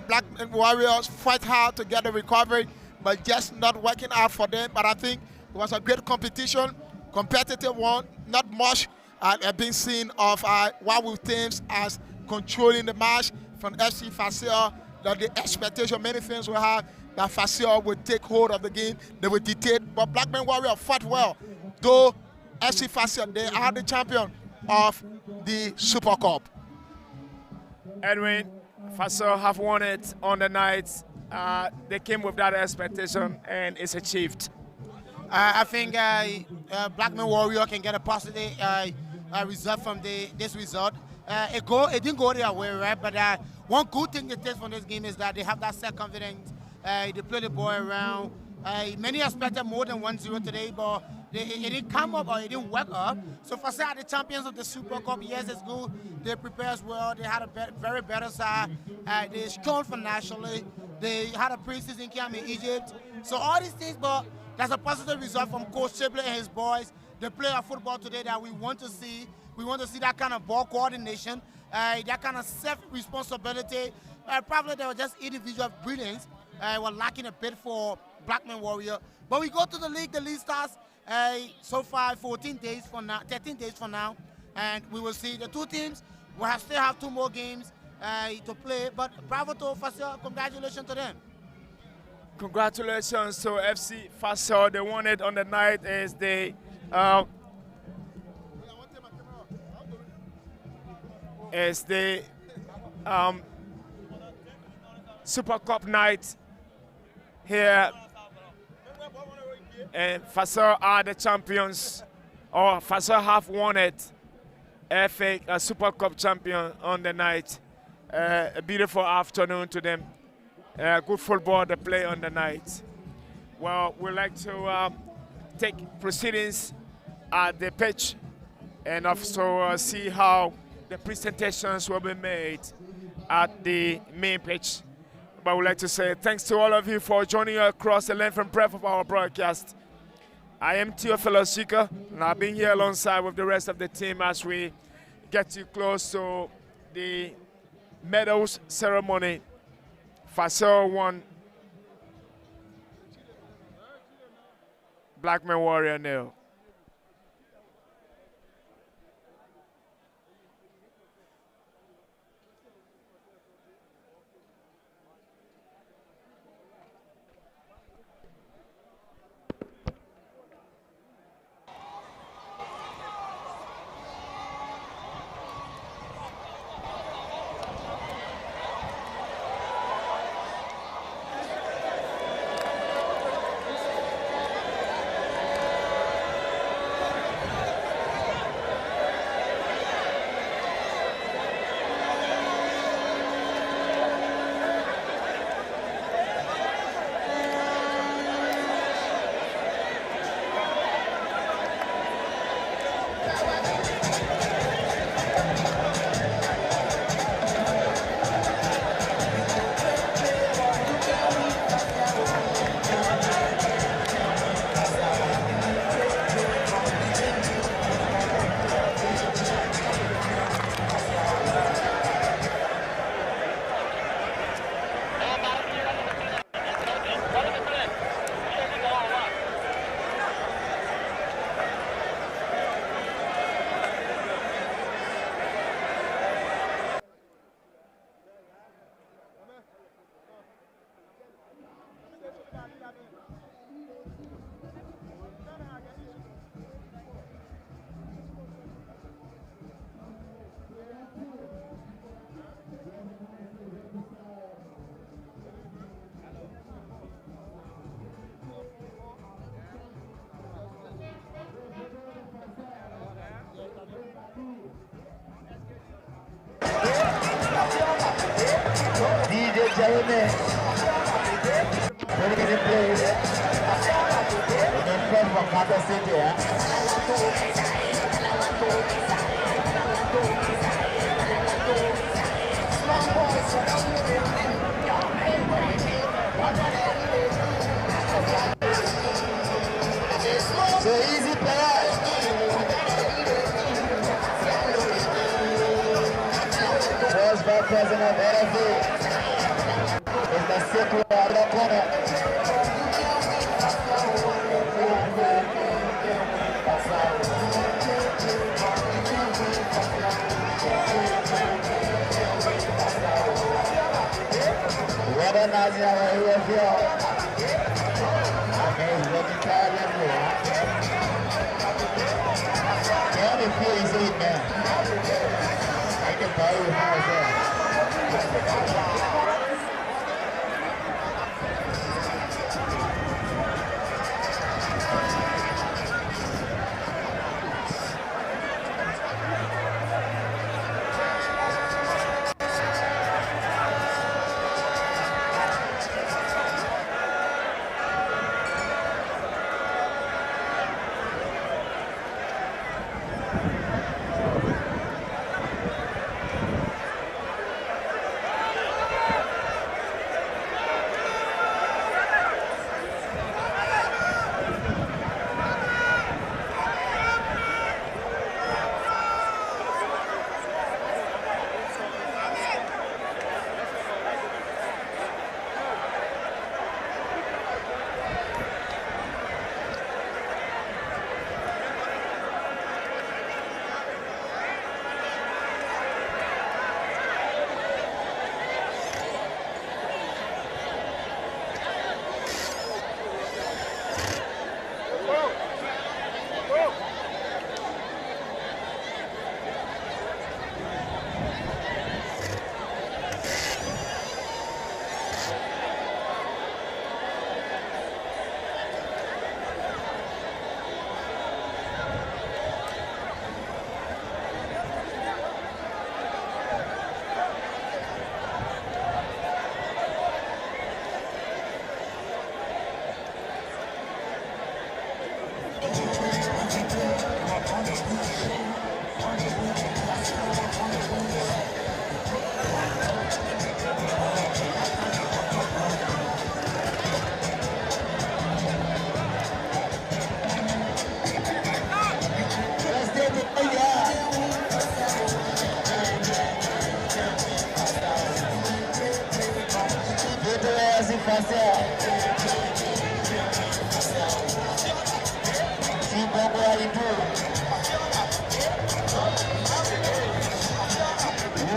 Blackman Warriors fight hard to get the recovery, but just not working out for them. But I think it was a great competition, competitive one. Not much being seen of Wildwood teams as controlling the match from FC Fassell. That the expectation many fans will have that Fassell would take hold of the game, they would dictate. But Blackman Warrior fought well, though FC Fassell, they are the champion of the Super Cup. Edwin, Fassell have won it on the night. They came with that expectation, and it's achieved. I think Blackman Warrior can get a positive result from this result. It didn't go their way, right? But one good thing they take from this game is that they have that self-confidence They played the ball around. Many expected more than 1-0 today, but it didn't come up or it didn't work up. So Fassell are the champions of the Super Cup. Yes, it's good. They prepared as well. They had a very better side. They strong financially. They had a preseason camp in Egypt. So all these things, but that's a positive result from Coach Chipley and his boys. They play a football today that we want to see. We want to see that kind of ball coordination, that kind of self-responsibility. Probably they were just individual brilliance. Were lacking a bit for Blackman Warrior. But we go to the league starts so far 14 days from now, 13 days from now, and we will see the two teams. We still have 2 more games to play, but bravo to Fassell, congratulations to them. Congratulations to FC Fassell. They won it on the night as they Super Cup night here, and Fassell are the champions, or Fassell have won it, LFA Super Cup champion on the night. A beautiful afternoon to them. Good football they play on the night. Well, we'd like to take proceedings at the pitch and also see how the presentations will be made at the main pitch. But we'd like to say thanks to all of you for joining us across the length and breadth of our broadcast. I am Theophilus Shika, and I've been here alongside with the rest of the team as we get you close to the medals ceremony. Fassell won, Blackman Warrior nil. Jeremy, putting it in place. And then press from Kansas City. So easy player. First by president of LFA. In the circle of the corner. What a nice here. Okay, looking tired Can you feel his heat, man? I can buy you house there. Fassell. See Bongo, how you doing?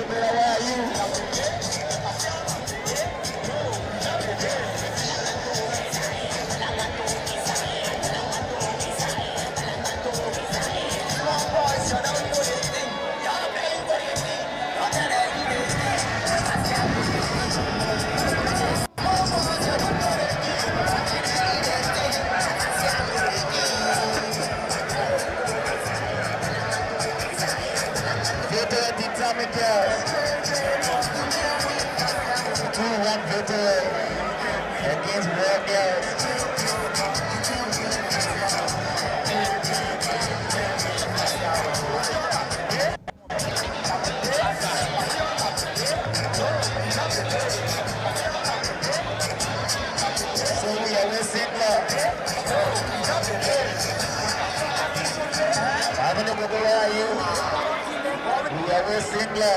Where are you? Girls. 2-1 victory against Red Girls. So we are with Sidla. Where are you? We are with Sidla.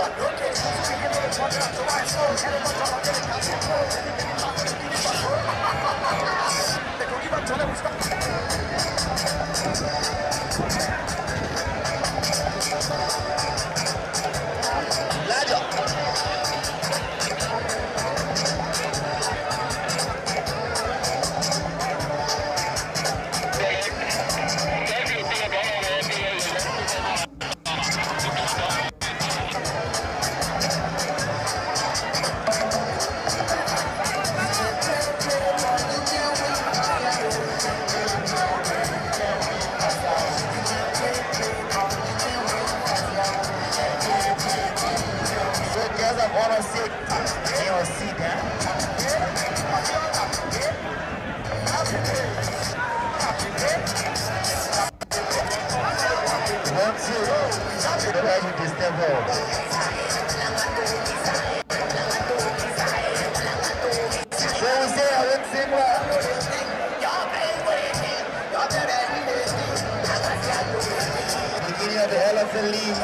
Beginning of the LFA League.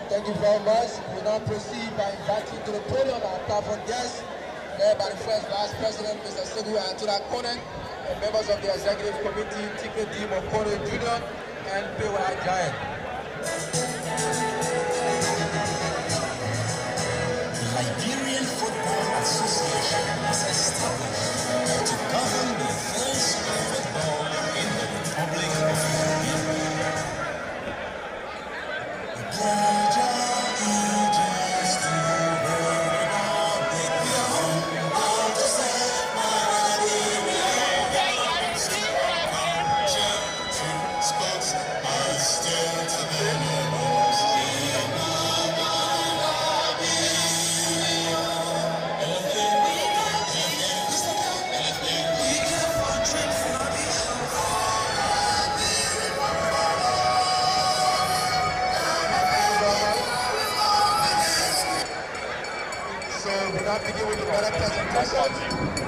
Thank you very much. We now proceed by inviting to the podium our platform guests, led by the first Vice President, Mr. Sedu Antuna Konen, and members of the Executive Committee, Ticket Team of Konen Jr. and PY Giant. The Liberian Football Association was established to govern the affairs of football in the Republic of Nigeria. Begin with the better presentation.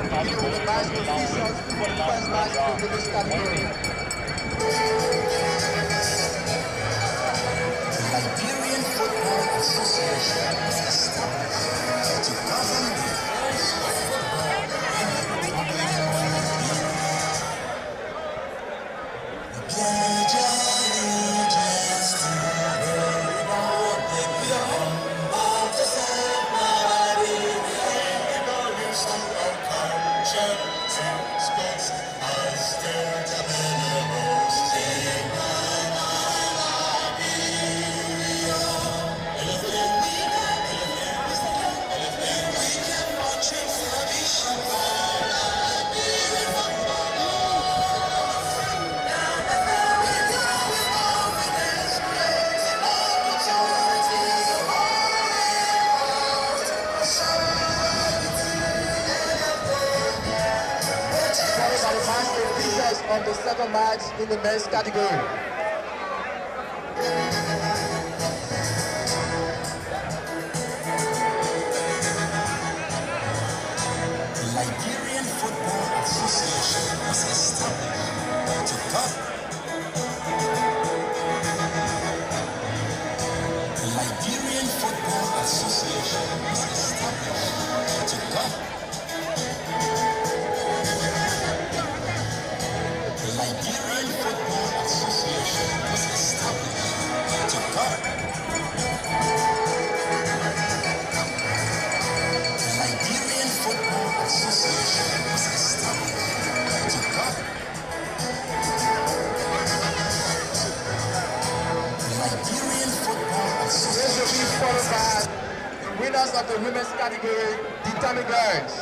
Begin with the match officials for the first match in this category. The Liberian Football Association was established to govern the affairs of football in the Republic of Nigeria. Of the second match in the men's category. Association was established to govern. The Liberian Football Association was established to govern. The Liberian Football Association was established to govern. The Liberian Football This will be Association followed by the winners of the women's category, the Tommy Girls.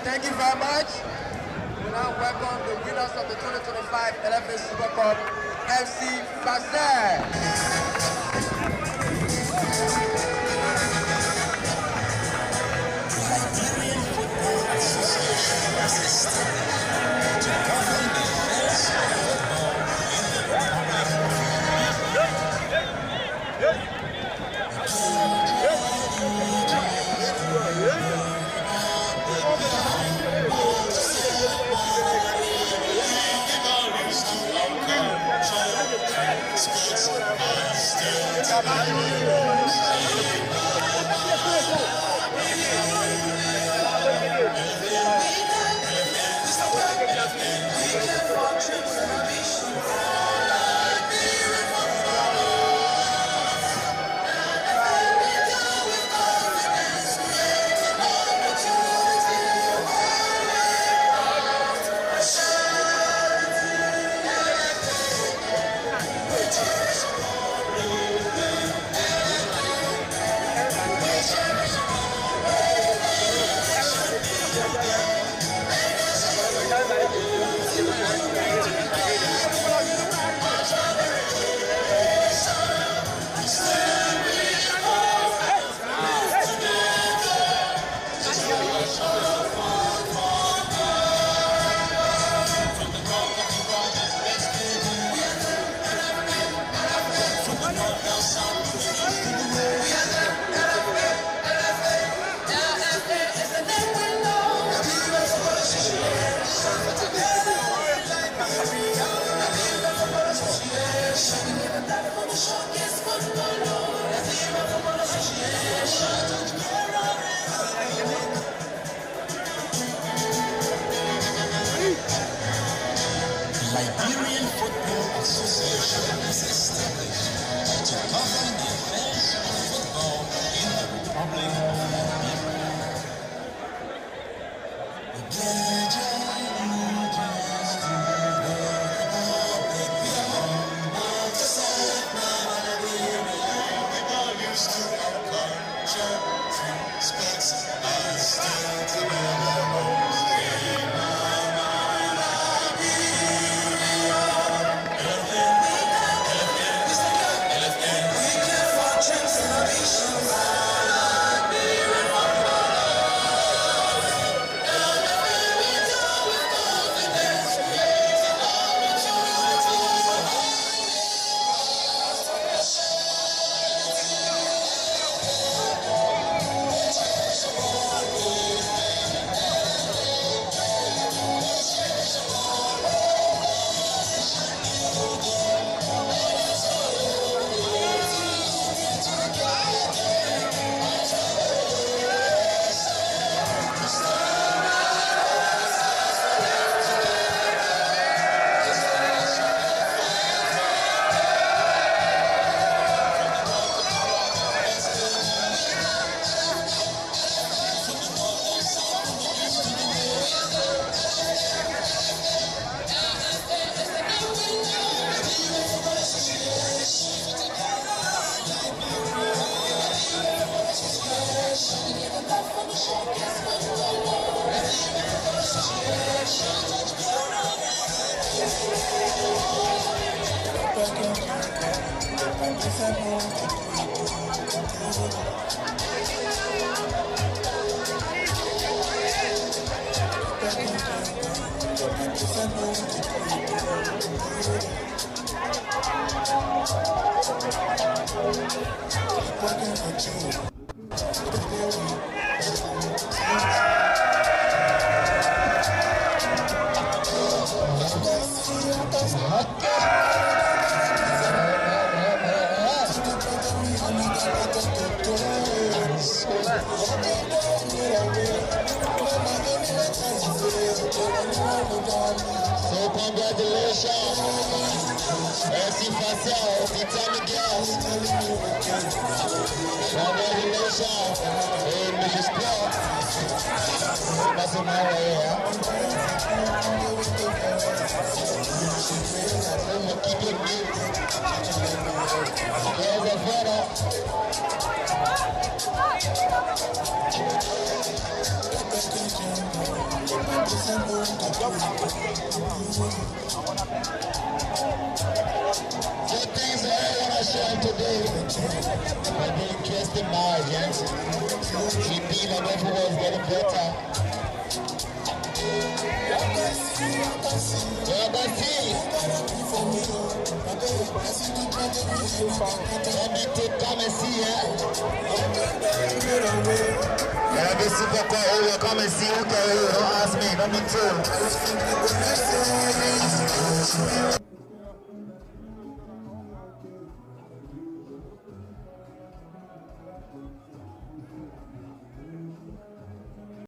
Thank you very much. We now welcome the winners of the 2025 LFA Super Cup, FC Fassell. Liberian Football Association is established to govern the affairs of football in the Republic of Liberia. We pledge allegiance to the Republic belong to serve Liberia. With values to our culture, respects and stand together. Thank you. So congratulations, LFA Fassell, the Tommy girls. Congratulations, hey, Mrs. Clark. That's in my way, yeah. Keep it new. There's a photo. Good things that I want to share today. I've been interesting margins. GP and everyone's getting better. Come and see, LFA Super Cup, come and see. Okay, don't ask me, number 2.